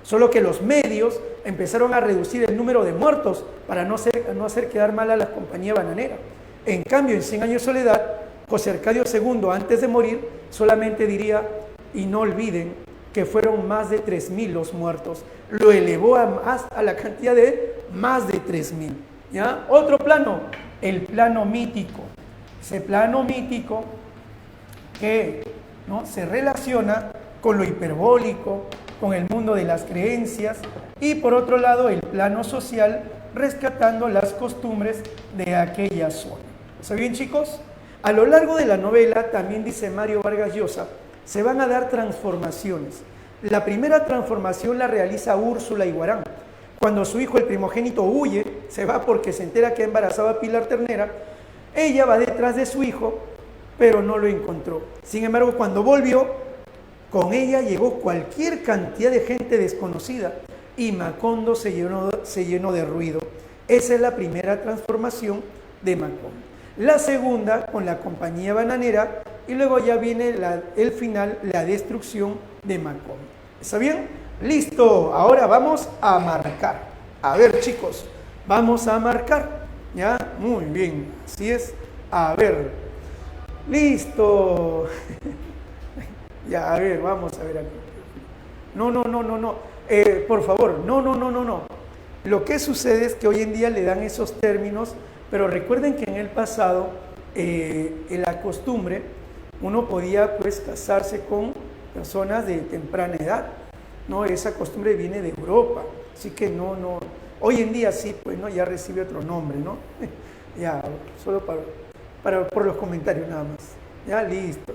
Solo que los medios empezaron a reducir el número de muertos para no hacer quedar mal a la compañía bananera. En cambio, en 100 años de soledad, José Arcadio II, antes de morir, solamente diría, y no olviden que fueron más de 3.000 los muertos. Lo elevó a la cantidad de más de 3.000. ¿Ya? Otro plano, el plano mítico. Ese plano mítico que, ¿no?, se relaciona con lo hiperbólico, con el mundo de las creencias, y por otro lado el plano social, rescatando las costumbres de aquella zona. ¿Está bien, chicos? A lo largo de la novela, también dice Mario Vargas Llosa, se van a dar transformaciones. La primera transformación la realiza Úrsula Iguarán. Cuando su hijo, el primogénito, huye, se va porque se entera que ha embarazado a Pilar Ternera, ella va detrás de su hijo, pero no lo encontró. Sin embargo, cuando volvió, con ella llegó cualquier cantidad de gente desconocida y Macondo se llenó de ruido. Esa es la primera transformación de Macondo. La segunda, con la compañía bananera, y luego ya viene el final, la destrucción de Macondo. ¿Está bien? Listo, ahora vamos a marcar. A ver, chicos, vamos a marcar. ¿Ya? Muy bien, así es. A ver, listo. Ya, a ver, vamos a ver aquí. No. Por favor, no. Lo que sucede es que hoy en día le dan esos términos, pero recuerden que en el pasado, en la costumbre, uno podía pues casarse con personas de temprana edad, ¿no? Esa costumbre viene de Europa, así que no, hoy en día sí, pues no, ya recibe otro nombre, ¿no? Ya, solo por los comentarios nada más, ya, listo.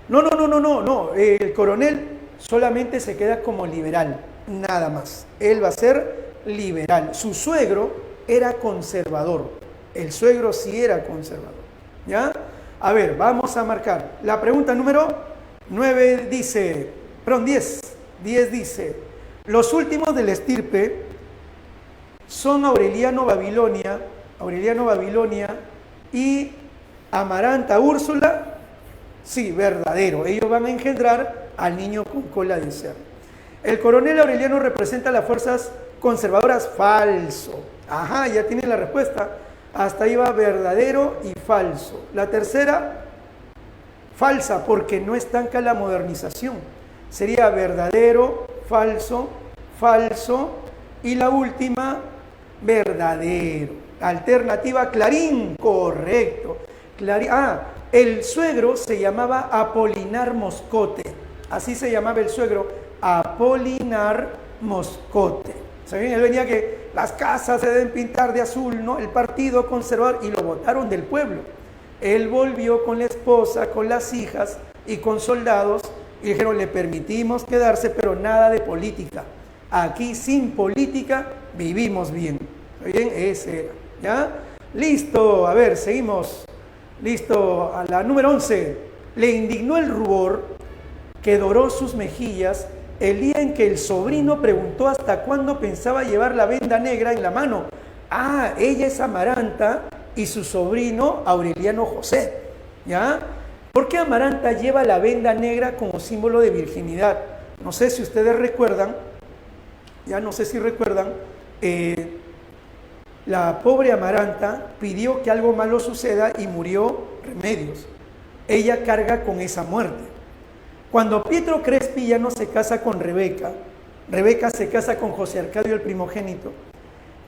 No, el coronel solamente se queda como liberal, nada más, él va a ser liberal. Su suegro era conservador, el suegro sí era conservador, ¿ya? A ver, vamos a marcar. La pregunta número 9 dice, perdón, 10 dice, los últimos de la estirpe son Aureliano Babilonia y Amaranta Úrsula. Sí, verdadero. Ellos van a engendrar al niño con cola de cerdo. El coronel Aureliano representa las fuerzas conservadoras. Falso. Ajá, ya tienen la respuesta. Hasta ahí va verdadero y falso. La tercera, falsa, porque no estanca la modernización. Sería verdadero, falso, falso. Y la última, verdadero. Alternativa, Clarín, correcto. El suegro se llamaba Apolinar Moscote. Así se llamaba el suegro, Apolinar Moscote. ¿Saben? Él venía que las casas se deben pintar de azul, ¿no? El partido conservador, y lo votaron del pueblo. Él volvió con la esposa, con las hijas y con soldados, y dijeron, le permitimos quedarse, pero nada de política. Aquí sin política vivimos bien. ¿Está bien? Ese era. ¿Ya? Listo, a ver, seguimos. Listo, a la número 11. Le indignó el rubor que doró sus mejillas el día en que el sobrino preguntó hasta cuándo pensaba llevar la venda negra en la mano. Ah, ella es Amaranta y su sobrino Aureliano José. ¿Ya? ¿Por qué Amaranta lleva la venda negra como símbolo de virginidad? No sé si ustedes recuerdan, la pobre Amaranta pidió que algo malo suceda y murió Remedios. Ella carga con esa muerte. Cuando Pietro Crespi ya no se casa con Rebeca, Rebeca se casa con José Arcadio, el primogénito.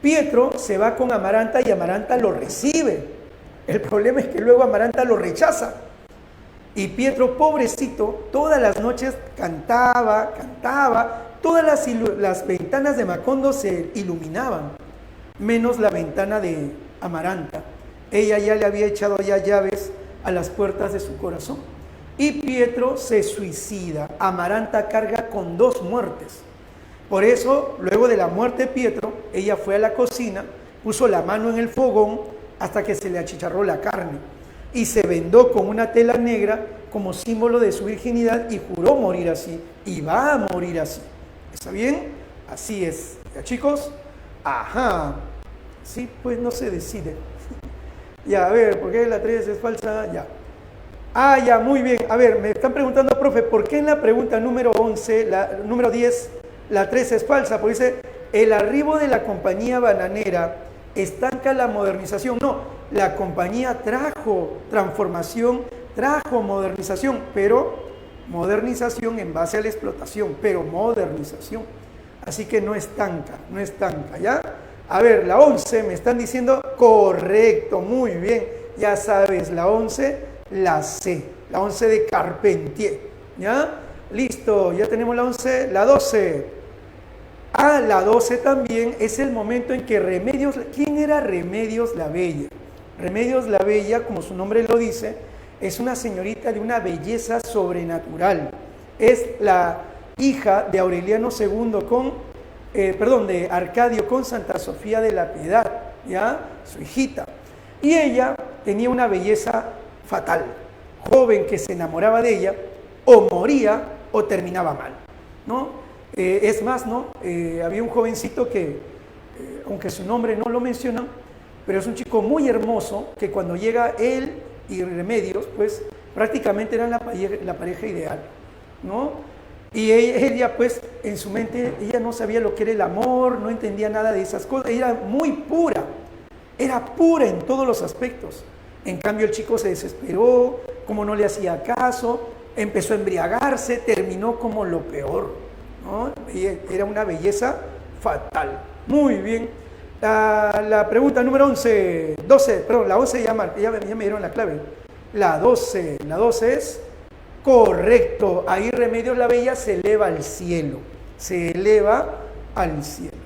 Pietro se va con Amaranta y Amaranta lo recibe. El problema es que luego Amaranta lo rechaza. Y Pietro, pobrecito, todas las noches cantaba, todas las ventanas de Macondo se iluminaban, menos la ventana de Amaranta. Ella ya le había echado ya llaves a las puertas de su corazón. Y Pietro se suicida. Amaranta carga con 2 muertes. Por eso, luego de la muerte de Pietro, ella fue a la cocina, puso la mano en el fogón hasta que se le achicharró la carne y se vendó con una tela negra como símbolo de su virginidad y juró morir así. Y va a morir así. ¿Está bien? Así es. ¿Ya, chicos? Ajá. Sí, pues no se decide. Ya, a ver, ¿por qué la 3 es falsa? Ya. Ah, ya, muy bien. A ver, me están preguntando, profe, ¿por qué en la pregunta número 11, número 10, la 3 es falsa? Porque dice, el arribo de la compañía bananera estanca la modernización. No, la compañía trajo transformación, trajo modernización, pero modernización en base a la explotación, pero modernización. Así que no estanca, no estanca, ¿ya? A ver, la 11 me están diciendo correcto, muy bien. Ya sabes, la 11, la C, la 11 de Carpentier, ¿ya? Listo, ya tenemos la 11, la 12. Ah, la 12 también es el momento en que Remedios, ¿quién era Remedios la Bella? Remedios la Bella, como su nombre lo dice, es una señorita de una belleza sobrenatural. Es la hija de Aureliano II de Arcadio con Santa Sofía de la Piedad, ¿ya? Su hijita. Y ella tenía una belleza fatal. Joven que se enamoraba de ella, o moría o terminaba mal, ¿no? Es más, ¿no? Había un jovencito que, aunque su nombre no lo mencionan, pero es un chico muy hermoso, que cuando llega él y Remedios, pues prácticamente eran la pareja ideal, ¿no? Y ella, pues, en su mente, ella no sabía lo que era el amor, no entendía nada de esas cosas, ella era muy pura, era pura en todos los aspectos. En cambio, el chico se desesperó, como no le hacía caso, empezó a embriagarse, terminó como lo peor, ¿no? Era una belleza fatal. Muy bien. La pregunta número 11, 12, perdón, la 11 ya me dieron la clave. La 12 es correcto. Ahí Remedios la Bella se eleva al cielo. Se eleva al cielo.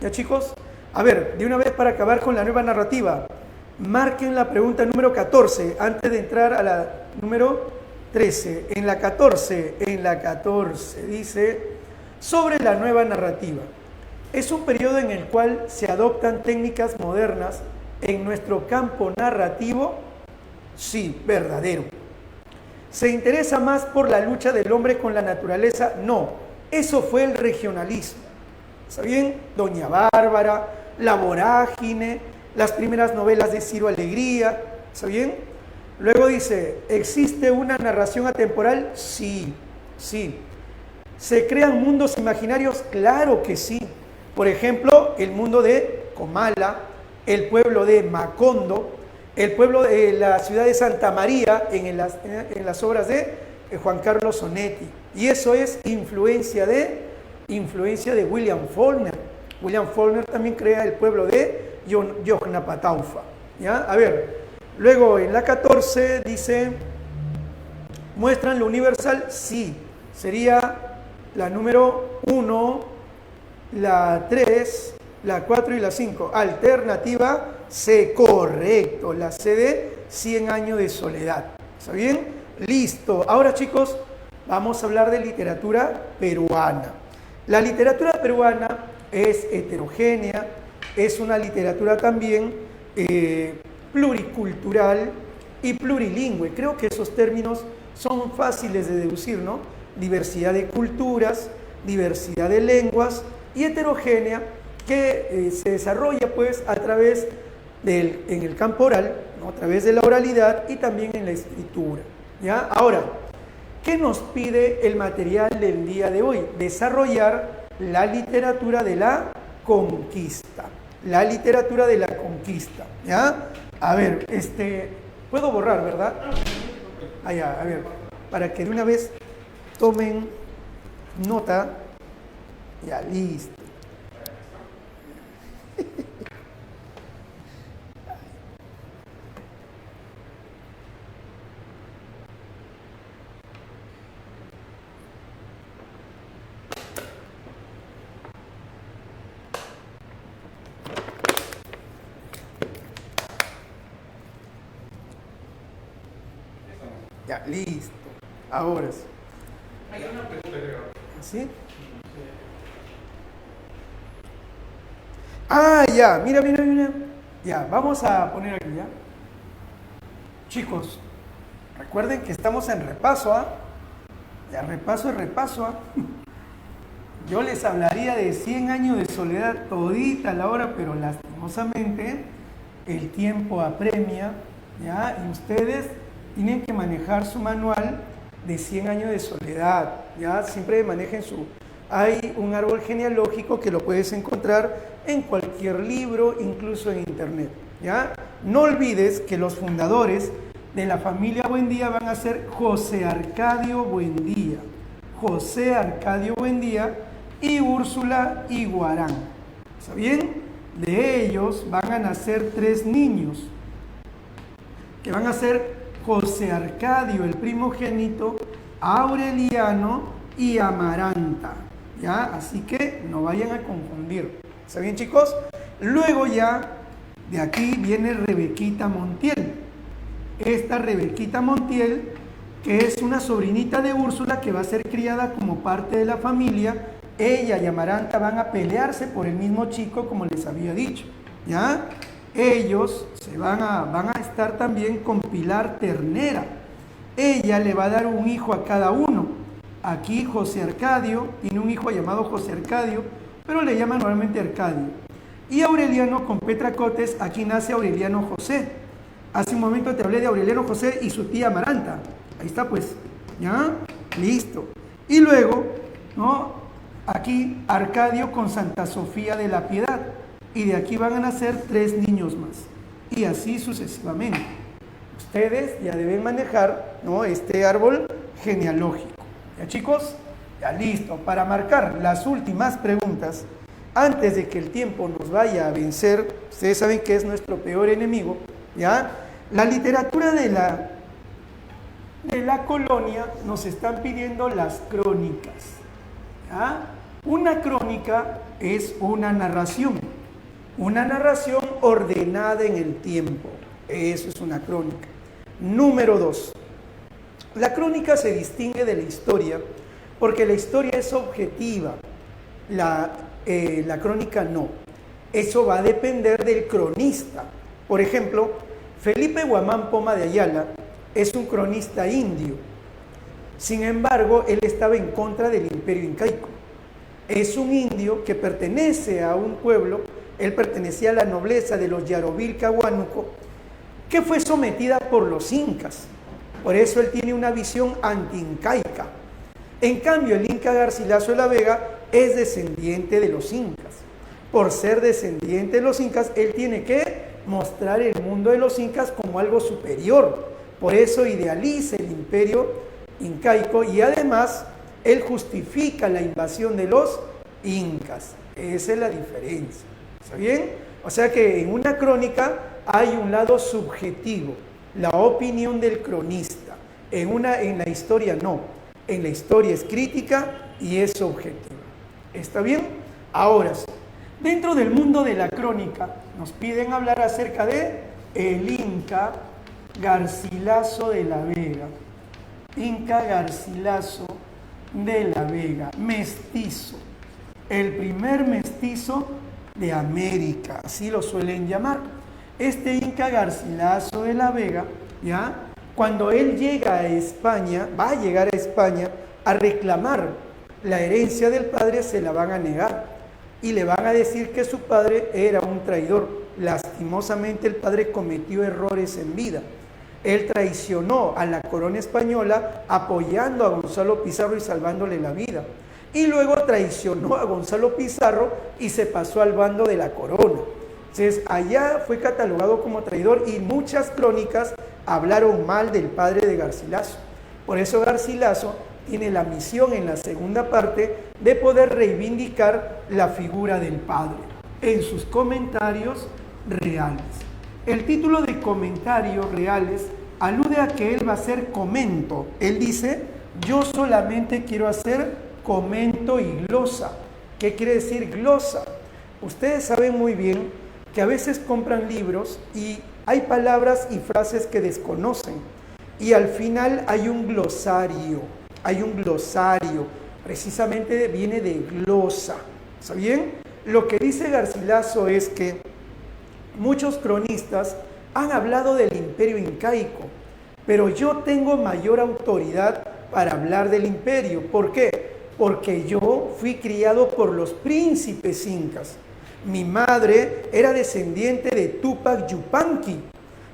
¿Ya, chicos? A ver, de una vez para acabar con la nueva narrativa, marquen la pregunta número 14 antes de entrar a la número 13. En la 14 dice sobre la nueva narrativa. Es un periodo en el cual se adoptan técnicas modernas en nuestro campo narrativo. Sí, verdadero. ¿Se interesa más por la lucha del hombre con la naturaleza? No, eso fue el regionalismo. ¿Está bien? Doña Bárbara, La Vorágine, las primeras novelas de Ciro Alegría. ¿Está bien? Luego dice, ¿existe una narración atemporal? Sí, sí. ¿Se crean mundos imaginarios? Claro que sí. Por ejemplo, el mundo de Comala, el pueblo de Macondo, el pueblo de la ciudad de Santa María en las obras de Juan Carlos Onetti. Y eso es influencia de William Faulkner. William Faulkner también crea el pueblo de Yognapataufa. ¿Ya? A ver, luego en la 14 dice, ¿muestran lo universal? Sí, sería la número 1, la 3, la 4 y la 5. Alternativa C, correcto. La C de 100 años de soledad. ¿Está bien? Listo. Ahora, chicos, vamos a hablar de literatura peruana. La literatura peruana es heterogénea, es una literatura también pluricultural y plurilingüe. Creo que esos términos son fáciles de deducir, ¿no? Diversidad de culturas, diversidad de lenguas y heterogénea que se desarrolla pues a través en el campo oral, ¿no? A través de la oralidad y también en la escritura, ¿ya? Ahora, ¿qué nos pide el material del día de hoy? Desarrollar la literatura de la conquista. La literatura de la conquista, ¿ya? A ver, puedo borrar, ¿verdad? Ah, ya, a ver, para que de una vez tomen nota. Ya, listo. Ya, listo. Ahora sí. Hay una pregunta, creo. ¿Sí? Ah, ya, mira. Ya, vamos a poner aquí, ya. Chicos, recuerden que estamos en repaso, ¿ah? Ya, repaso. Yo les hablaría de 100 años de soledad todita la hora, pero lastimosamente el tiempo apremia, ¿ya? Y ustedes tienen que manejar su manual de 100 años de soledad, ¿ya? Siempre manejen hay un árbol genealógico que lo puedes encontrar en cualquier libro, incluso en internet, ¿ya? No olvides que los fundadores de la familia Buendía van a ser José Arcadio Buendía, José Arcadio Buendía y Úrsula Iguarán. ¿Está bien? De ellos van a nacer 3 niños, que van a ser José Arcadio, el primogénito, Aureliano y Amaranta, ¿ya? Así que no vayan a confundir. ¿Está bien, chicos? Luego ya de aquí viene Rebequita Montiel. Esta Rebequita Montiel, que es una sobrinita de Úrsula que va a ser criada como parte de la familia, ella y Amaranta van a pelearse por el mismo chico, como les había dicho, ¿ya? Ellos van a estar también con Pilar Ternera. Ella le va a dar un hijo a cada uno. Aquí José Arcadio tiene un hijo llamado José Arcadio, pero le llaman normalmente Arcadio. Y Aureliano con Petra Cotes, aquí nace Aureliano José. Hace un momento te hablé de Aureliano José y su tía Amaranta. Ahí está pues, ¿ya? Listo. Y luego, ¿no? Aquí Arcadio con Santa Sofía de la Piedad. Y de aquí van a nacer 3 niños más. Y así sucesivamente. Ustedes ya deben manejar, ¿no?, este árbol genealógico. ¿Ya, chicos? Ya listo. Para marcar las últimas preguntas, antes de que el tiempo nos vaya a vencer, ustedes saben que es nuestro peor enemigo, ¿ya? La literatura de la colonia nos están pidiendo las crónicas, ¿ya? Una crónica es una narración ordenada en el tiempo. Eso es una crónica. Número 2. La crónica se distingue de la historia porque la historia es objetiva, la crónica no. Eso va a depender del cronista. Por ejemplo, Felipe Guamán Poma de Ayala es un cronista indio. Sin embargo, él estaba en contra del imperio incaico. Es un indio que pertenece a un pueblo, él pertenecía a la nobleza de los Yarovil Cahuánuco, que fue sometida por los incas. Por eso él tiene una visión anti-incaica. En cambio, el inca Garcilaso de la Vega es descendiente de los incas. Por ser descendiente de los incas, él tiene que mostrar el mundo de los incas como algo superior. Por eso idealiza el imperio incaico y además él justifica la invasión de los incas. Esa es la diferencia. ¿Está bien? O sea que en una crónica hay un lado subjetivo, la opinión del cronista. En la historia no. En la historia es crítica y es objetiva. ¿Está bien? Ahora sí. Dentro del mundo de la crónica nos piden hablar acerca de el Inca Garcilaso de la Vega. Inca Garcilaso de la Vega, mestizo. El primer mestizo de América, así lo suelen llamar. Este Inca Garcilaso de la Vega, ¿ya? Cuando él llega a España, va a llegar a España a reclamar la herencia del padre, se la van a negar y le van a decir que su padre era un traidor. Lastimosamente el padre cometió errores en vida. Él traicionó a la corona española apoyando a Gonzalo Pizarro y salvándole la vida. Y luego traicionó a Gonzalo Pizarro y se pasó al bando de la corona. Entonces allá fue catalogado como traidor y muchas crónicas hablaron mal del padre de Garcilaso. Por eso Garcilaso tiene la misión en la segunda parte de poder reivindicar la figura del padre en sus comentarios reales. El título de comentarios reales alude a que él va a hacer comento. Él dice, yo solamente quiero hacer comento y glosa. ¿Qué quiere decir glosa? Ustedes saben muy bien que a veces compran libros y hay palabras y frases que desconocen. Y al final hay un glosario. Precisamente viene de glosa. ¿Está bien? Lo que dice Garcilaso es que muchos cronistas han hablado del imperio incaico, pero yo tengo mayor autoridad para hablar del imperio. ¿Por qué? Porque yo fui criado por los príncipes incas. Mi madre era descendiente de Túpac Yupanqui.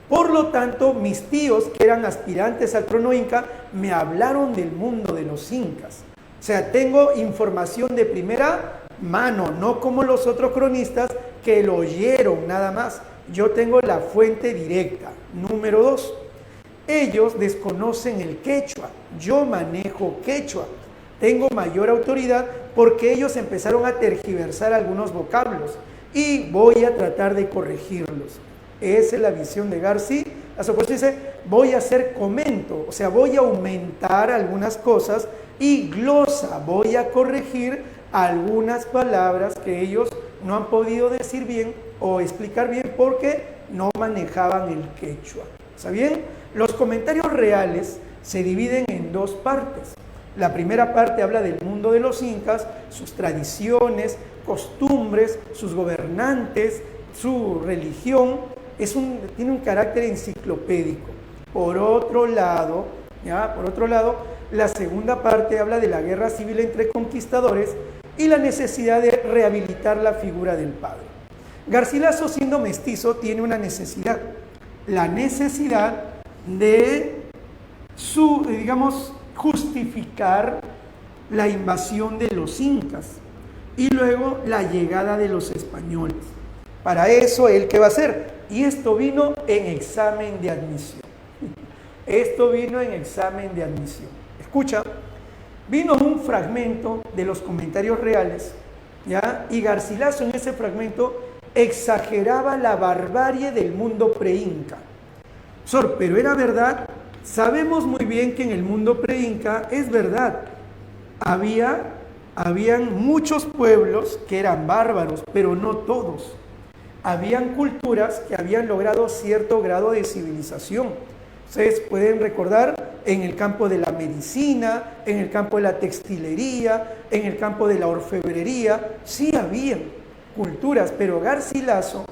Por lo tanto, mis tíos, que eran aspirantes al trono inca, me hablaron del mundo de los incas. sea, tengo información de primera mano, no como los otros cronistas que lo oyeron nada más. Yo tengo la fuente directa. Número 2, ellos desconocen el quechua. Yo manejo quechua. Tengo mayor autoridad porque ellos empezaron a tergiversar algunos vocablos y voy a tratar de corregirlos. Esa es la visión de Garcilaso. Por eso dice, voy a hacer comento, o sea, voy a aumentar algunas cosas y glosa, voy a corregir algunas palabras que ellos no han podido decir bien o explicar bien porque no manejaban el quechua. ¿Está bien? Los comentarios reales se dividen en dos partes. La primera parte habla del mundo de los incas, sus tradiciones, costumbres, sus gobernantes, su religión. Tiene un carácter enciclopédico. Por otro lado, la segunda parte habla de la guerra civil entre conquistadores y la necesidad de rehabilitar la figura del padre. Garcilaso, siendo mestizo, tiene una necesidad, la necesidad de justificar la invasión de los incas y luego la llegada de los españoles. Para eso, ¿él qué va a hacer? Y esto vino en examen de admisión. Esto vino en examen de admisión. Escucha, vino un fragmento de los comentarios reales, ¿ya? Y Garcilaso en ese fragmento exageraba la barbarie del mundo pre-inca. Pero era verdad. Sabemos muy bien que en el mundo pre-inca es verdad. Habían muchos pueblos que eran bárbaros, pero no todos. Habían culturas que habían logrado cierto grado de civilización. Ustedes pueden recordar en el campo de la medicina, en el campo de la textilería, en el campo de la orfebrería, sí habían culturas, pero Garcilaso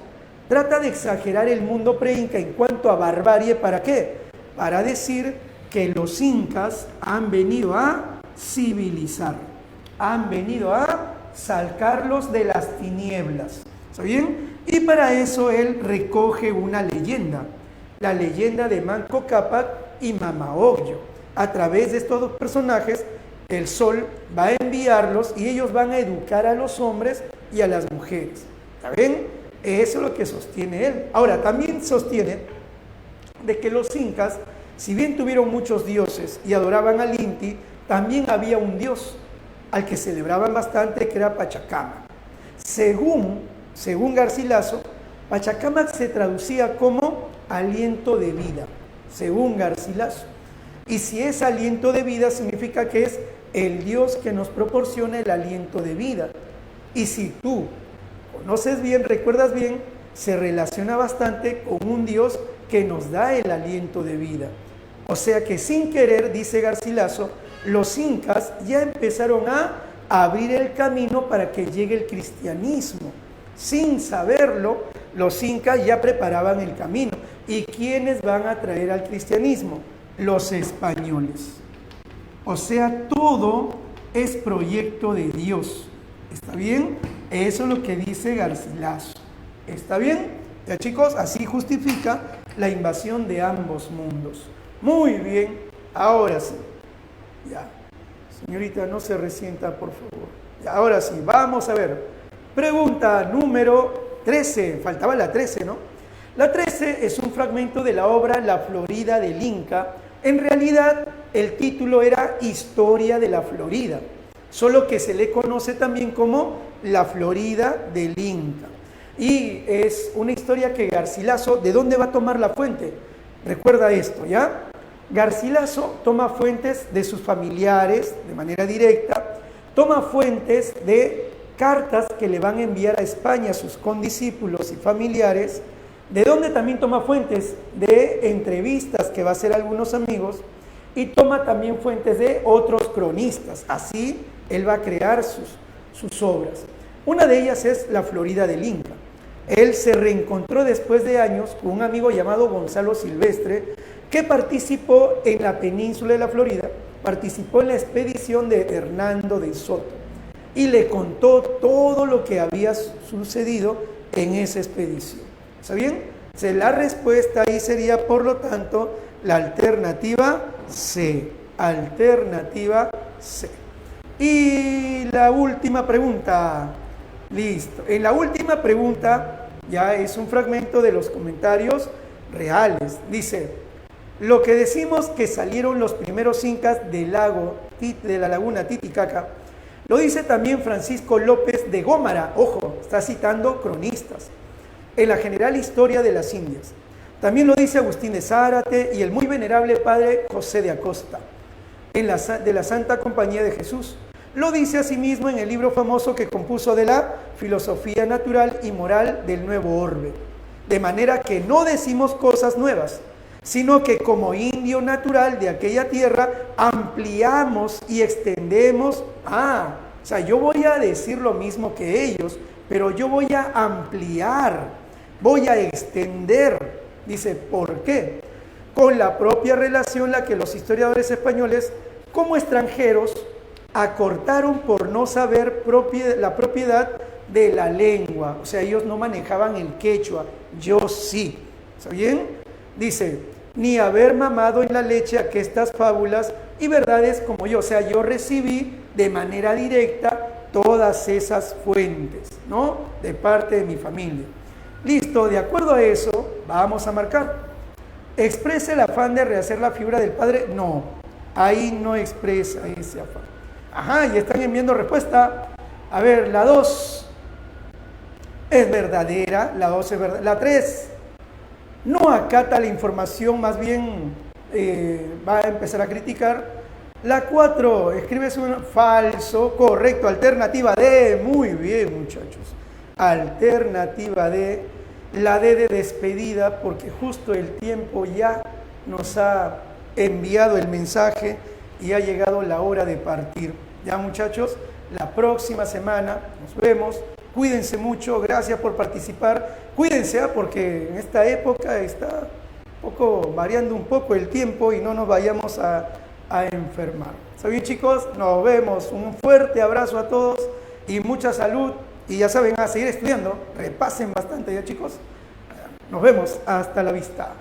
trata de exagerar el mundo pre-inca en cuanto a barbarie. ¿Para qué? Para decir que los incas han venido a civilizar, han venido a sacarlos de las tinieblas. ¿Está bien? Y para eso él recoge una leyenda, la leyenda de Manco Cápac y Mama Ocllo. A través de estos dos personajes, el sol va a enviarlos y ellos van a educar a los hombres y a las mujeres. ¿Está bien? Eso es lo que sostiene él. Ahora, también sostiene de que los incas, si bien tuvieron muchos dioses y adoraban al Inti, también había un dios al que celebraban bastante, que era Pachacamac. Según Garcilaso, Pachacamac se traducía como aliento de vida, según Garcilaso. Y si es aliento de vida, significa que es el Dios que nos proporciona el aliento de vida. Y si tú conoces bien, recuerdas bien, se relaciona bastante con un Dios que nos da el aliento de vida. O sea que sin querer, dice Garcilaso, los incas ya empezaron a abrir el camino para que llegue el cristianismo. Sin saberlo, los incas ya preparaban el camino. ¿Y quiénes van a traer al cristianismo? Los españoles. O sea, todo es proyecto de Dios. ¿Está bien? Eso es lo que dice Garcilaso. ¿Está bien? Ya, chicos, así justifica la invasión de ambos mundos. Muy bien, ahora sí. Ya. Señorita, no se resienta, por favor. Ya, ahora sí, vamos a ver. Pregunta número 13. Faltaba la 13, ¿no? La 13 es un fragmento de la obra La Florida del Inca. En realidad, el título era Historia de la Florida, solo que se le conoce también como La Florida del Inca. Y es una historia que Garcilaso, ¿de dónde va a tomar la fuente? Recuerda esto, ¿ya? Garcilaso toma fuentes de sus familiares de manera directa, toma fuentes de cartas que le van a enviar a España a sus condiscípulos y familiares, de donde también toma fuentes de entrevistas que va a hacer algunos amigos, y toma también fuentes de otros cronistas. Así él va a crear sus obras. Una de ellas es La Florida del Inca. Él se reencontró después de años con un amigo llamado Gonzalo Silvestre, que participó en la península de la Florida, participó en la expedición de Hernando de Soto y le contó todo lo que había sucedido en esa expedición. ¿Está bien? La respuesta ahí sería, por lo tanto, la alternativa C. Alternativa C. Y la última pregunta. Listo. En la última pregunta ya es un fragmento de los comentarios reales. Dice, lo que decimos que salieron los primeros incas del lago, de la laguna Titicaca, lo dice también Francisco López de Gómara. Ojo, está citando cronistas. En la General Historia de las Indias. También lo dice Agustín de Zárate y el muy venerable padre José de Acosta, de la Santa Compañía de Jesús. Lo dice asimismo en el libro famoso que compuso de la filosofía natural y moral del nuevo orbe. De manera que no decimos cosas nuevas, sino que como indio natural de aquella tierra ampliamos y extendemos. O sea, yo voy a decir lo mismo que ellos, pero yo voy a ampliar, voy a extender. Dice, ¿por qué? Con la propia relación la que los historiadores españoles, como extranjeros, acortaron por no saber la propiedad de la lengua. O sea, ellos no manejaban el quechua, yo sí. ¿Está bien? Dice, ni haber mamado en la leche aquestas fábulas y verdades como yo. O sea, yo recibí de manera directa todas esas fuentes, ¿no? De parte de mi familia. Listo, de acuerdo a eso, vamos a marcar. ¿Expresa el afán de rehacer la figura del padre? No, ahí no expresa ese afán. Ajá, y están enviando respuesta. A ver, la 2 es verdadera, la 2 es verdadera. La 3 no acata la información, más bien va a empezar a criticar. La 4 escribe un falso, correcto, alternativa D. Muy bien, muchachos. Alternativa D, la D de despedida, porque justo el tiempo ya nos ha enviado el mensaje y ha llegado la hora de partir. Ya, muchachos, la próxima semana nos vemos. Cuídense mucho, gracias por participar. Cuídense, porque en esta época está variando un poco el tiempo y no nos vayamos a enfermar. ¿Está bien, chicos? Nos vemos. Un fuerte abrazo a todos y mucha salud. Y ya saben, a seguir estudiando. Repasen bastante ya, chicos. Nos vemos. Hasta la vista.